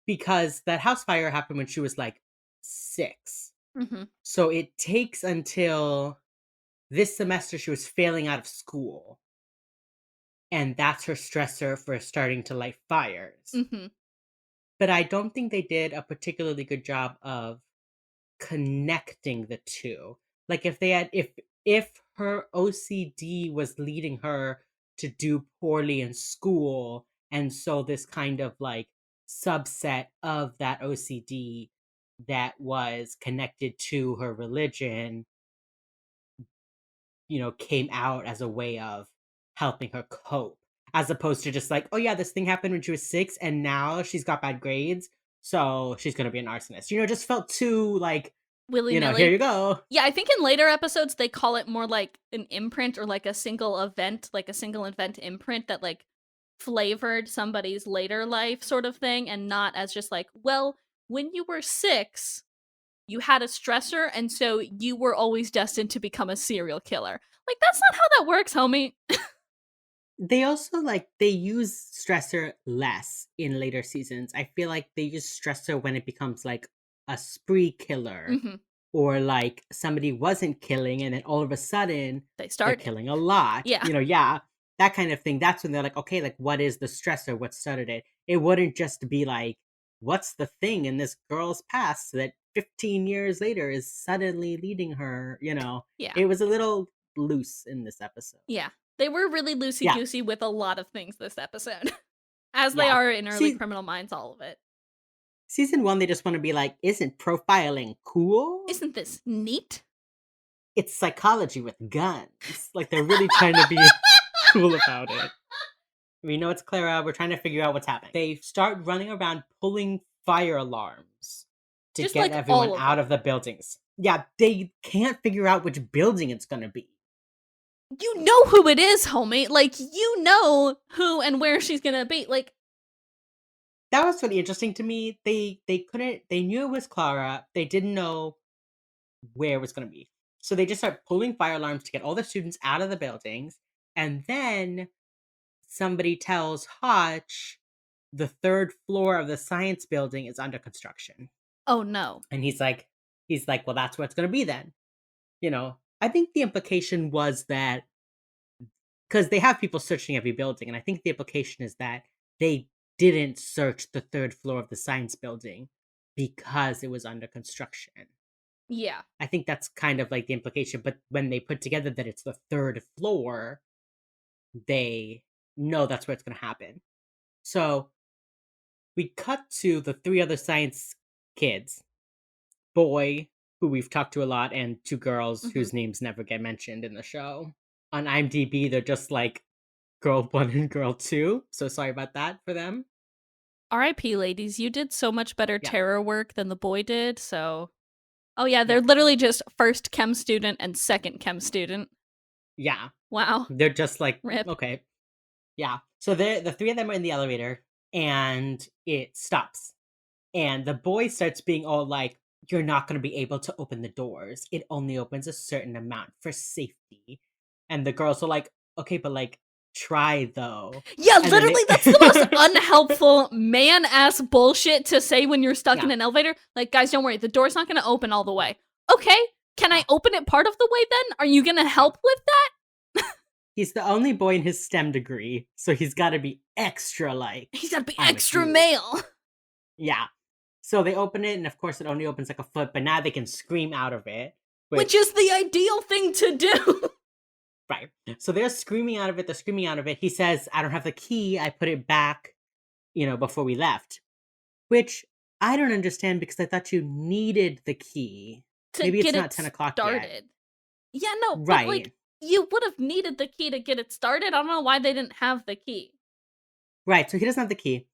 because that house fire happened when she was like 6. Mm-hmm. So it takes until this semester she was failing out of school. And that's her stressor for starting to light fires. Mm-hmm. But I don't think they did a particularly good job of connecting the two. Like if her OCD was leading her to do poorly in school, and so this kind of like subset of that OCD that was connected to her religion, came out as a way of helping her cope, as opposed to just like, oh yeah, this thing happened when she was 6 and now she's got bad grades, so she's going to be an arsonist. It just felt too like, here Willy-nilly. you go. Yeah, I think in later episodes they call it more like an imprint or like a single event, like a single event imprint that like flavored somebody's later life sort of thing, and not as just like, well, when you were 6, you had a stressor and so you were always destined to become a serial killer. Like that's not how that works, homie. They also they use stressor less in later seasons. I feel like they use stressor when it becomes like a spree killer, Mhm. or like somebody wasn't killing and then all of a sudden They they're started. killing a lot. Yeah. Yeah, that kind of thing. That's when they're like, okay, like what is the stressor? What started it? It wouldn't just be like, what's the thing in this girl's past that 15 years later is suddenly leading her. Yeah. It was a little loose in this episode. Yeah. They were really Yeah. loosey-goosey with a lot of things this episode. As they Yeah. are in early See, Criminal Minds, all of it. season 1, they just want to be like, isn't profiling cool? Isn't this neat? It's psychology with guns. Like, they're really trying to be cool about it. We know it's Clara. We're trying to figure out what's happening. They start running around pulling fire alarms to Just get like everyone all of out them. of the buildings. Yeah, they can't figure out which building it's going to be. You know who it is, homie. Like, you know who and where she's gonna be. Like, That was really interesting to me. They knew it was Clara. They didn't know where it was going to be. So they just start pulling fire alarms to get all the students out of the buildings. And then somebody tells Hotch the 3rd floor of the science building is under construction. oh no. And he's like, well, that's where it's going to be then. I think the implication was that, because they have people searching every building, and I think the implication is that they didn't search the 3rd floor of the science building because it was under construction. Yeah. I think that's kind of like the implication. But when they put together that it's the 3rd floor, they know that's where it's going to happen. So we cut to the 3 other science kids, boy, who we've talked to a lot, and 2 girls Hmm. whose names never get mentioned in the show. On IMDb, they're just like girl 1 and girl 2. So sorry about that for them. R.I.P. ladies, you did so much better Yeah. terror work than the boy did, so. Oh yeah, they're Yeah. literally just first chem student and second chem student. Yeah. Wow. They're just like, Rip. okay. Yeah. So the three of them are in the elevator, and it stops. And the boy starts being all like, "You're not going to be able to open the doors. It only opens a certain amount for safety." And the girls are like, "Okay, but like, try though." Yeah, And then literally, that's the most unhelpful man-ass bullshit to say when you're stuck in yeah, an elevator. Like, guys, don't worry, the door's not gonna open all the way. Okay, can I yeah, open it part of the way then? Are you gonna yeah. help with that? He's the only boy in his STEM degree, so he's got to be extra like, He's gotta be "I'm a extra dude." male. Yeah. So they open it, and of course, it only opens like a foot, but now they can scream out of it, Which which is the ideal thing to do. right. So they're screaming out of it. They're screaming out of it. He says, "I don't have the key. I put it back, before we left." Which I don't understand because I thought you needed the key. To Maybe it's get not it 10 o'clock yet. started. Yeah, no, but like, Right. you would have needed the key to get it started. I don't know why they didn't have the key. Right. So he doesn't have the key.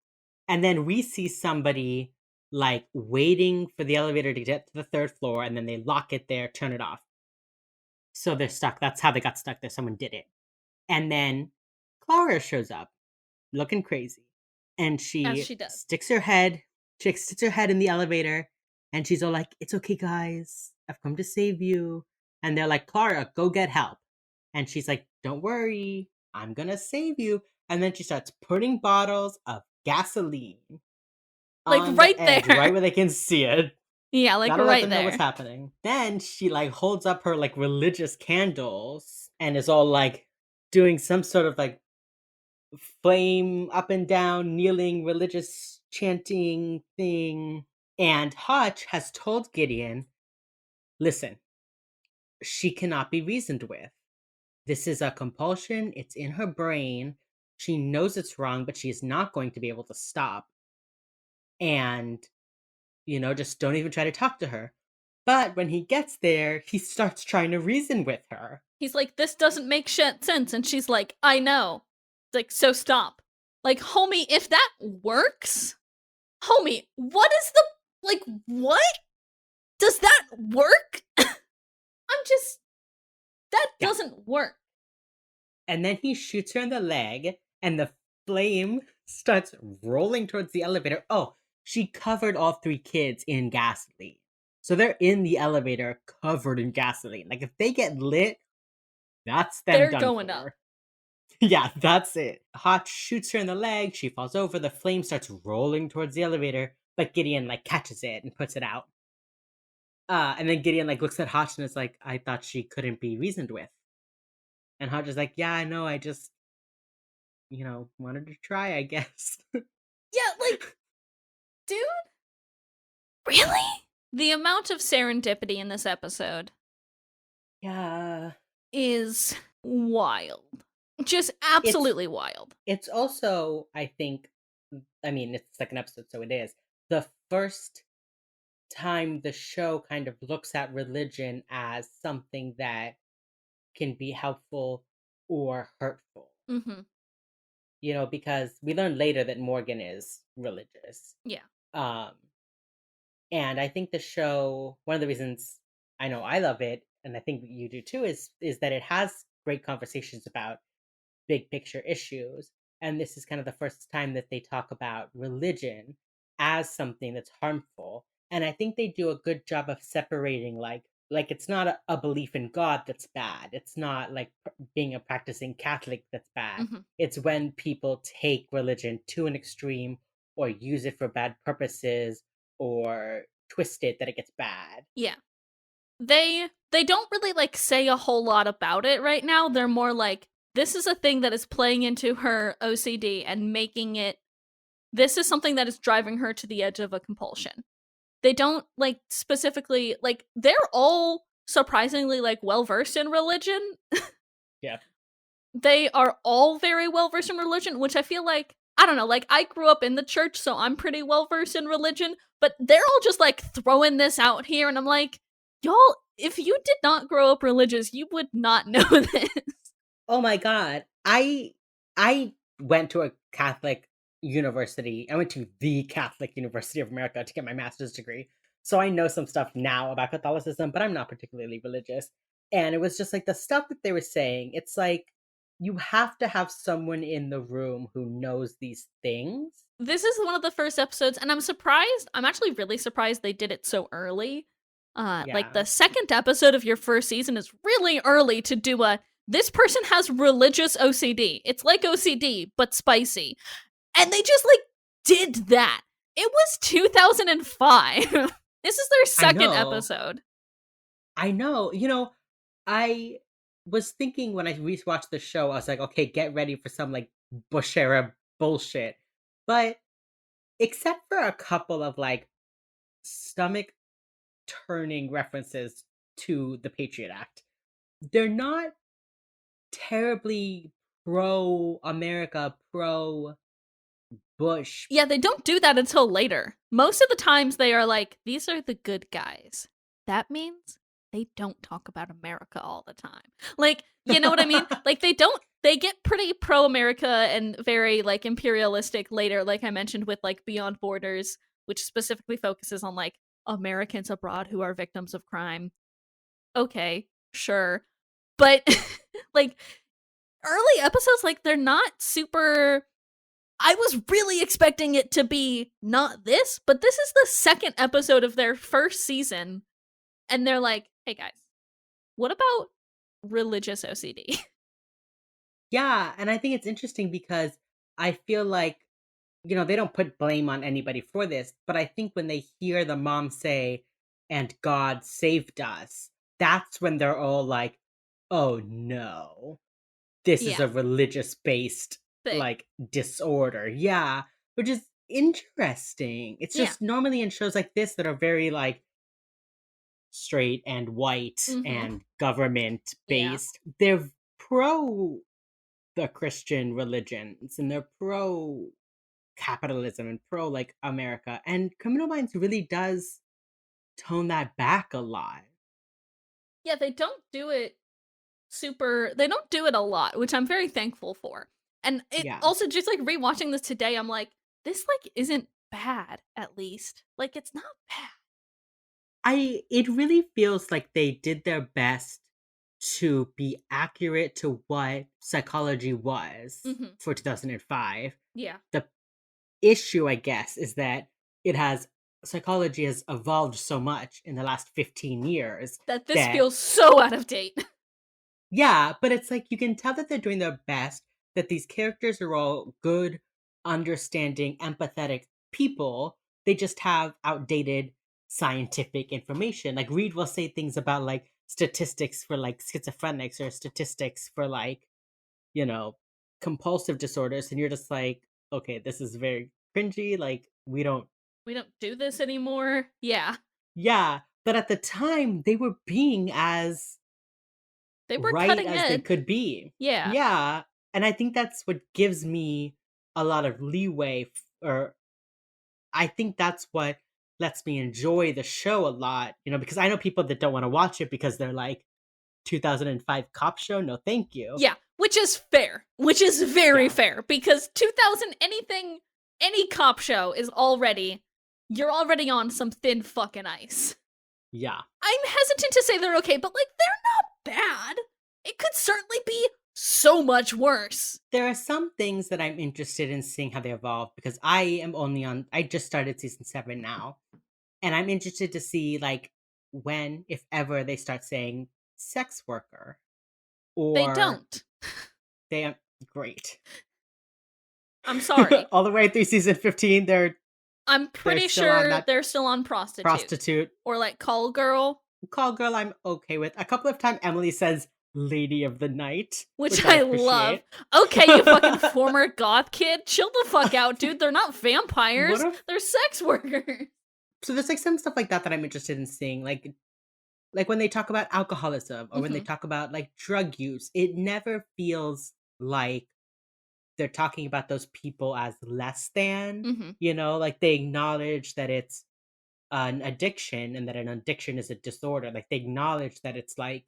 And then we see somebody like waiting for the elevator to get to the third floor, and then they lock it there, turn it off. So they're stuck. That's how they got stuck there. Someone did it. And then Clara shows up looking crazy. And As she she does. sticks her head in the elevator, and she's all like, "It's okay, guys. I've come to save you." And they're like, "Clara, go get help." And she's like, "Don't worry. I'm gonna save you." And then she starts putting bottles of gasoline Like, on the right edge, right there. where they can see it. Yeah, like, That'll let right them know what's there. happening. Then she like holds up her like religious candles and is all like doing some sort of like flame up and down, kneeling, religious chanting thing. And Hutch has told Gideon, "Listen, she cannot be reasoned with. This is a compulsion, it's in her brain. She knows it's wrong, but she is not going to be able to stop. And, just don't even try to talk to her." But when he gets there, he starts trying to reason with her. He's like, this doesn't make sense. And she's like, I know. It's like, so stop. Like, homie, if that works, homie, what is the, like, what? Does that work? I'm just, that Yeah. doesn't work. And then he shoots her in the leg, and the flame starts rolling towards the elevator. Oh, she covered all three kids in gasoline. So they're in the elevator covered in gasoline. Like, if they get lit, that's them They're done going up. for. Yeah, that's it. Hotch shoots her in the leg. She falls over. The flame starts rolling towards the elevator, but Gideon, like, catches it and puts it out. And then Gideon, like, looks at Hotch and is like, "I thought she couldn't be reasoned with." And Hotch is like, "Yeah, I know. I just wanted to try, I guess." Yeah, like, dude, really? The amount of serendipity in this episode Yeah. is wild. Just It's absolutely wild. it's also, I think, I mean, it's the second episode, so it is the first time the show kind of looks at religion as something that can be helpful or hurtful. Mm-hmm. Because we learn later that Morgan is religious. Yeah. Um and I think the show, one of the reasons I know I love it, and I think you do too, is that it has great conversations about big picture issues. And this is kind of the first time that they talk about religion as something that's harmful. And I think they do a good job of separating like it's not a belief in God that's bad. It's not like being a practicing Catholic that's bad. Mm-hmm. It's when people take religion to an extreme or use it for bad purposes or twist it that it gets bad. Yeah. They don't really like say a whole lot about it right now. They're more like, this is a thing that is playing into her OCD and making it, this is something that is driving her to the edge of a compulsion. They don't like specifically, like, they're all surprisingly like well versed in religion. Yeah. They are all very well versed in religion, which I feel like, I don't know, like, I grew up in the church, so I'm pretty well versed in religion, but they're all just like throwing this out here, and I'm like, y'all, if you did not grow up religious, you would not know this. Oh my god. I went to a Catholic university. I went to the Catholic University of America to get my master's degree. So I know some stuff now about Catholicism, but I'm not particularly religious. And it was just like the stuff that they were saying, it's like you have to have someone in the room who knows these things. This is one of the first episodes, and I'm surprised. I'm actually really surprised they did it so early. Like Yeah. the second episode of your first season is really early to do a. This person has religious OCD. It's like OCD, but spicy. And they just like did that. It was 2005. This is their I second know. episode. I know. I was thinking when I rewatched the show, I was like, okay, get ready for some like Bush era bullshit. But except for a couple of like stomach turning references to the Patriot Act, they're not terribly pro America, pro Bush. Yeah, they don't do that until later. Most of the times they are like, these are the good guys. That means they don't talk about America all the time. Like, you know what I mean? Like they get pretty pro America and very like imperialistic later, like I mentioned with like Beyond Borders, which specifically focuses on like Americans abroad who are victims of crime. Okay, sure. But like early episodes, like they're not super. I was really expecting it to be not this, but this is the second episode of their first season. And they're like, hey guys, what about religious OCD? Yeah, and I think it's interesting because I feel like, they don't put blame on anybody for this, but I think when they hear the mom say, and God saved us, that's when they're all like, oh no, this is Yeah, a religious based thing. like disorder. Yeah, which is interesting. It's Yeah. just normally in shows like this that are very like straight and white Mm-hmm. and government Yeah. based, they're pro the Christian religions and they're pro capitalism and pro like America. And Criminal Minds really does tone that back a lot. Yeah, they don't do it a lot, which I'm very thankful for. And it Yeah. also just like rewatching this today, I'm like, this like isn't bad, at least. Like it's not bad. It really feels like they did their best to be accurate to what psychology was Mm-hmm. for 2005. Yeah. The issue, I guess, is that it has psychology has evolved so much in the last 15 years That this that feels so out of date. yeah, but it's like you can tell that they're doing their best, that these characters are all good, understanding, empathetic people. They just have outdated scientific information. Like Reed will say things about like statistics for like schizophrenics or statistics for like, you know, compulsive disorders. And you're just like, okay, this is very cringy. Like, we don't, We don't do this anymore. Yeah. yeah. But at the time, they were being as They were right cutting as they edge. could be. Yeah. Yeah, and I think that's what gives me a lot of leeway or I think that's what lets me enjoy the show a lot, because I know people that don't want to watch it because they're like 2005 cop show, no thank you. Yeah. Which is fair. Which is very Yeah. fair. Because 2000 anything, any cop show is already, you're already on some thin fucking ice. Yeah. I'm hesitant to say they're okay, but like, they're not bad. It could certainly be so much worse. There are some things that I'm interested in seeing how they evolve because I just started season 7 now. And I'm interested to see like when, if ever, they start saying sex worker They or don't. they are great. I'm sorry. All the way through season 15, I'm they're pretty still on sure that they're still on prostitute. prostitute. Or like call girl. Call girl, I'm okay with. A couple of times, Emily says "Lady of the Night," Which I I love. appreciate. Okay, you fucking former goth kid. Chill the fuck out, dude. They're not vampires. What if? They're sex workers. So there's like some stuff like that I'm interested in seeing, like when they talk about alcoholism or when they Mm-hmm. talk about like drug use. It never feels like they're talking about those people as less than. Mm-hmm. Like they acknowledge that it's an addiction and that an addiction is a disorder. Like they acknowledge that it's like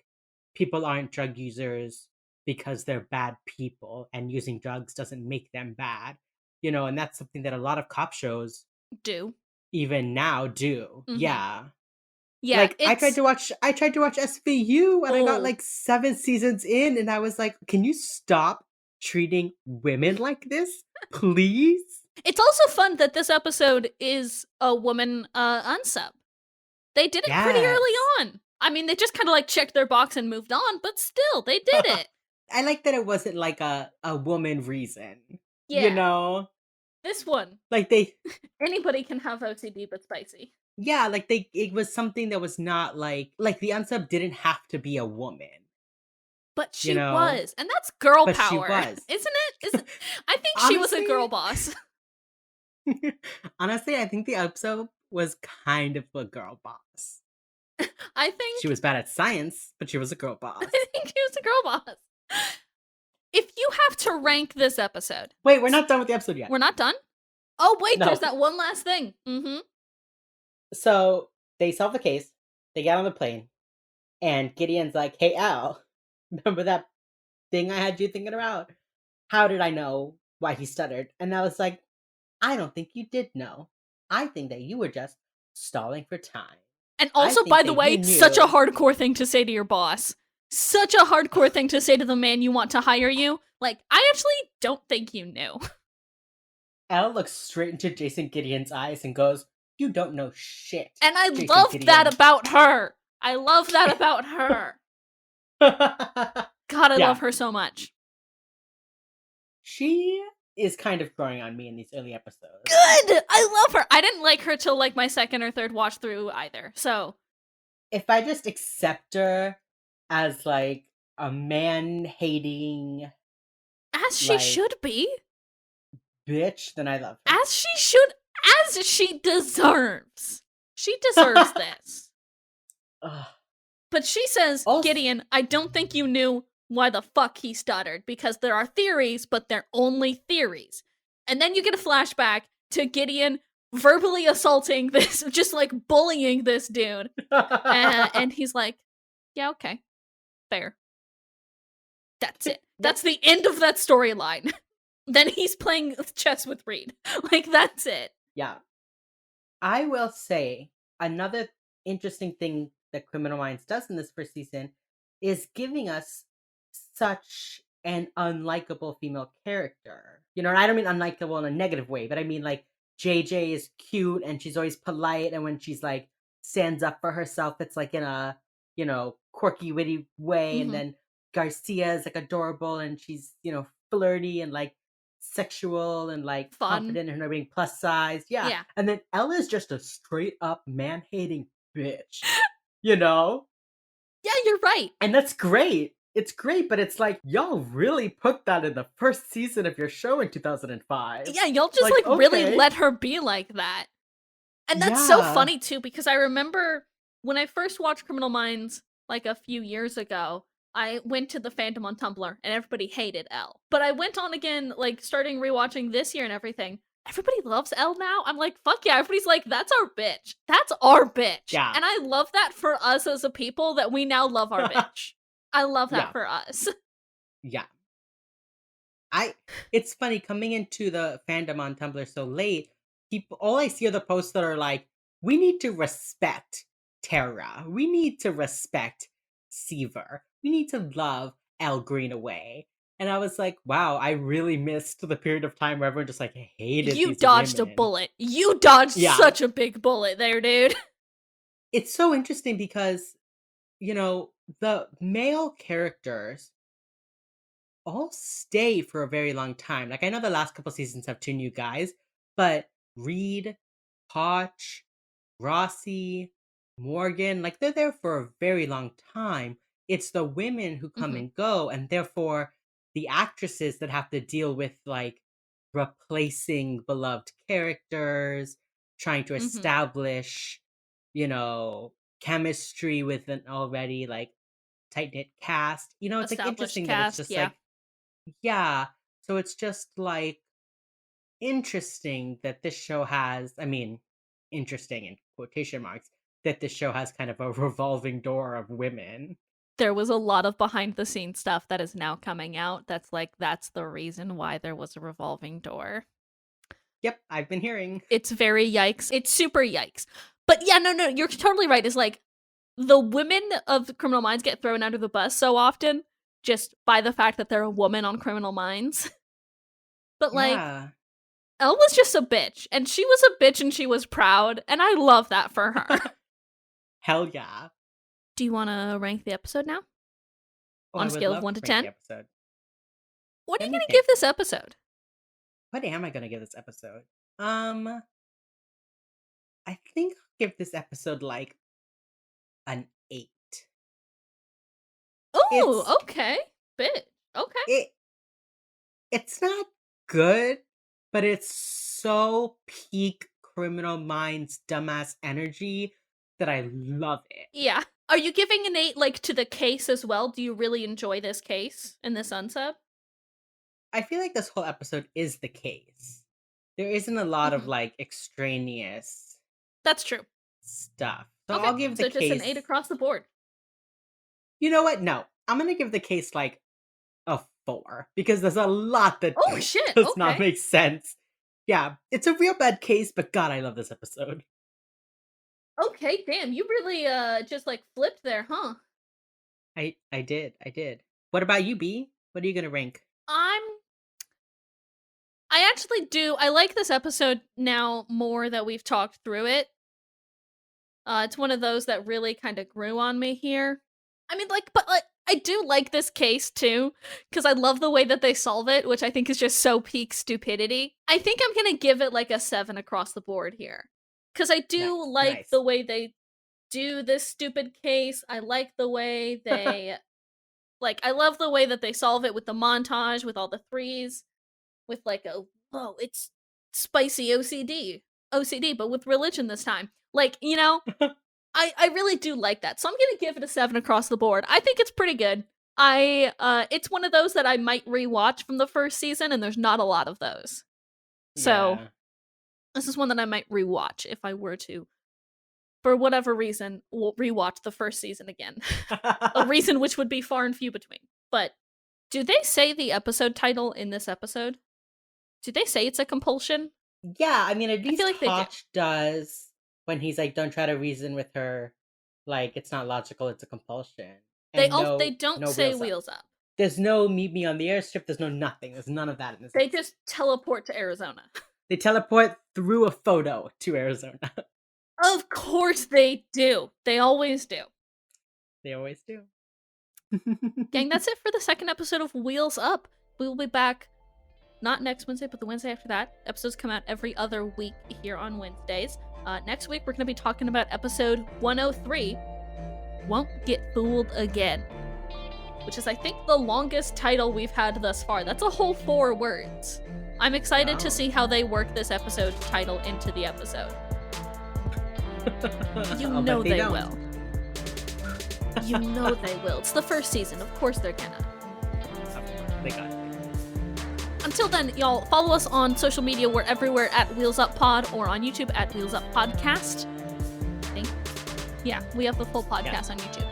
people aren't drug users because they're bad people and using drugs doesn't make them bad. And that's something that a lot of cop shows Do. even now do. Mm-hmm. Yeah. Yeah, Like I tried to watch SVU and I got oh. like 7 seasons in and I was like, "Can you stop treating women like this? Please?" It's also fun that this episode is a woman unsub. They did it pretty early Yes. on. I mean, they just kind of like checked their box and moved on, but still, they did it. I like that it wasn't like a woman reason, you Yeah, know? this one, Like they anybody can have OCD but spicy. yeah, like they it was something that was not like the unsub didn't have to be a woman, But you she know? was, and that's girl But she power, was. isn't it? I think she was a Honestly, girl boss. honestly, I think the unsub was kind of a girl boss. I She think was bad at science, but she was a girl I boss. think she was a girl boss. If you have to rank this episode, Wait, we're not done with the episode yet. we're not done. Oh wait, there's No. that one last thing. Mm-hmm. So they solve the case. They get on the plane, and Gideon's like, "Hey Al, remember that thing I had you thinking about? How did I know why he stuttered?" And I was like, "I don't think you did know. I think that you were just stalling for time. And I also, think by the that you way, such a knew." hardcore thing to say to your boss. Such a hardcore thing to say to the man you want to hire you. Like, I actually don't think you knew. Elle looks straight into Jason Gideon's eyes and goes, "You don't know shit, And I Jason love that Gideon." about her. I love that about her. God, I love Yeah, her so much. she is kind of growing on me in these early episodes. Good! I love her. I didn't like her till like my second or third watch through either. So, If I just accept her as like a man hating as she like should be. bitch, then I love As she should. As she deserves. She deserves her. this. Ugh. But she says, Also, Gideon, I don't think you knew why the fuck he stuttered, because there are theories, but they're only theories. And then you get a flashback to Gideon verbally assaulting this, just like bullying this dude. And he's like, yeah, okay, fair. That's it. That's the end of that storyline. Then he's playing chess with Reed. Like, that's it. yeah. I will say another interesting thing that Criminal Minds does in this first season is giving us such an unlikable female character. You know, and I don't mean unlikable in a negative way, but I mean like JJ is cute and she's always polite, and when she's like stands up for herself, it's like in a, you know, quirky, witty way. And Mm-hmm. then Garcia is like adorable and she's, you know, flirty and like sexual and like Fun. confident in her being plus size. Yeah. Yeah. And then Ella's just a straight up man hating bitch, you know? Yeah, you're right. And that's great. It's great, but it's like y'all really put that in the first season of your show in 2005. Yeah, y'all just Like, like really okay. let her be like that. And that's so Yeah. funny too, because I remember when I first watched Criminal Minds like a few years ago, I went to the fandom on Tumblr and everybody hated Elle. But I went on again, like starting rewatching this year and everything. Everybody loves Elle now. I'm like, fuck yeah. Everybody's like, that's our bitch. That's our bitch. Yeah. And I love that for us as a people that we now love our bitch. I love that Yeah. for us. Yeah. It's funny coming into the fandom on Tumblr so late, people all I see are the posts that are like, we need to respect Terra. We need to respect Seaver. We need to love El Greenaway. And I was like, wow, I really missed the period of time where everyone just like hated You these dodged a women. bullet. You dodged Yeah. such a big bullet there, dude. It's so interesting because, you know, the male characters all stay for a very long time. Like I know the last couple seasons have 2 new guys, but Reed, Hotch, Rossi, Morgan, like they're there for a very long time. It's the women who come Mhm. and go, and therefore the actresses that have to deal with like replacing beloved characters, trying to Mhm. establish, you know, chemistry with an already like tight knit cast. You know, it's like Established interesting that it's cast, just yeah. like yeah. So it's just like interesting that this show has, I mean, interesting in quotation marks, that this show has kind of a revolving door of women. There was a lot of behind the scenes stuff that is now coming out that's like, that's the reason why there was a revolving door. Yep, I've been hearing. It's very yikes. It's super yikes. But yeah, no, you're totally right. It's like, the women of Criminal Minds get thrown under the bus so often just by the fact that they're a woman on Criminal Minds. But like, Yeah. Elle was just a bitch, and she was a bitch and she was proud, and I love that for her. Hell yeah. Do you want to rank the episode now? Oh, On I a would scale of love 1 to to rank 10? the episode. What are you Let me going to think. give this episode? What am I gonna give this episode? I think I'll give this episode like an 8. Oh, It's okay. Bit. Okay. it it's not good, but it's so peak Criminal Minds dumbass energy that I love it. Yeah. Are you giving an 8 like to the case as well? Do you really enjoy this case in this unsub? I feel like this whole episode is the case. There isn't a lot of Mhm. like extraneous That's true. stuff. So Okay. I'll give the So just an case. 8 across the board. You know what? No. I'm gonna give the case like a 4 because there's a lot that Oh shit. does not Okay. make sense. Yeah, it's a real bad case, but God, I love this episode. Okay, damn. You really just like flipped there, huh? I did. What about you, B? What are you gonna rank? I'm I actually do. I like this episode now more that we've talked through it. It's one of those that really kind of grew on me here. I mean, like, but like, I do like this case too, because I love the way that they solve it, which I think is just so peak stupidity. I think I'm gonna give it like a 7 across the board here, because I do like Nice. the way they do this stupid case. I like the way they, like, I love the way that they solve it with the montage, with all the threes, with like a, oh, it's spicy OCD, but with religion this time. Like, you know, I really do like that. So I'm gonna give it a 7 across the board. I think it's pretty good. It's one of those that I might rewatch from the first season, and there's not a lot of those. So Yeah. this is one that I might rewatch if I were to, for whatever reason, rewatch the first season again. A reason which would be far and few between. But do they say the episode title in this episode? Do they say it's a compulsion? Yeah, I mean, at I feel least like they do. Hotch does when he's like, "Don't try to reason with her, like it's not logical, it's a compulsion." They And they don't no say wheels up. wheels up. There's no meet me on the airstrip. There's no nothing. There's none of that in this They episode. just teleport to Arizona. They teleport through a photo to Arizona. Of course they do. They always do. They always do. Gang, that's it for the second episode of Wheels Up. We will be back not next Wednesday, but the Wednesday after that. Episodes come out every other week here on Wednesdays. Next week, we're going to be talking about episode 103, Won't Get Fooled Again, which is, I think, the longest title we've had thus far. That's a whole 4 words. I'm excited to Wow. see how they work this episode title into the episode. You I'll know bet they don't. will. You know they will. It's the first season. Of course they're gonna. Of course, they got it. Until then, y'all, follow us on social media. We're everywhere at Wheels Up Pod or on YouTube at Wheels Up Podcast. I think. Yeah, we have the full podcast on YouTube.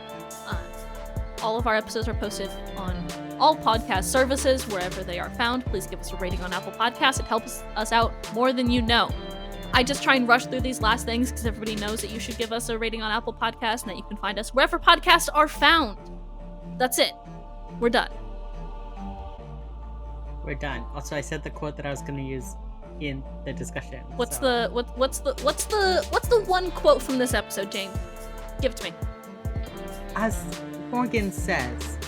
All of our episodes are posted on all podcast services, wherever they are found. Please give us a rating on Apple Podcasts. It helps us out more than you know. I just try and rush through these last things because everybody knows that you should give us a rating on Apple Podcasts and that you can find us wherever podcasts are found. That's it. We're done. We're done. Also, I said the quote that I was going to use in the discussion. What's so. the one quote from this episode, Jane? Give it to me. As Morgan says,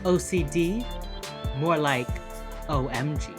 OCD, more like OMG.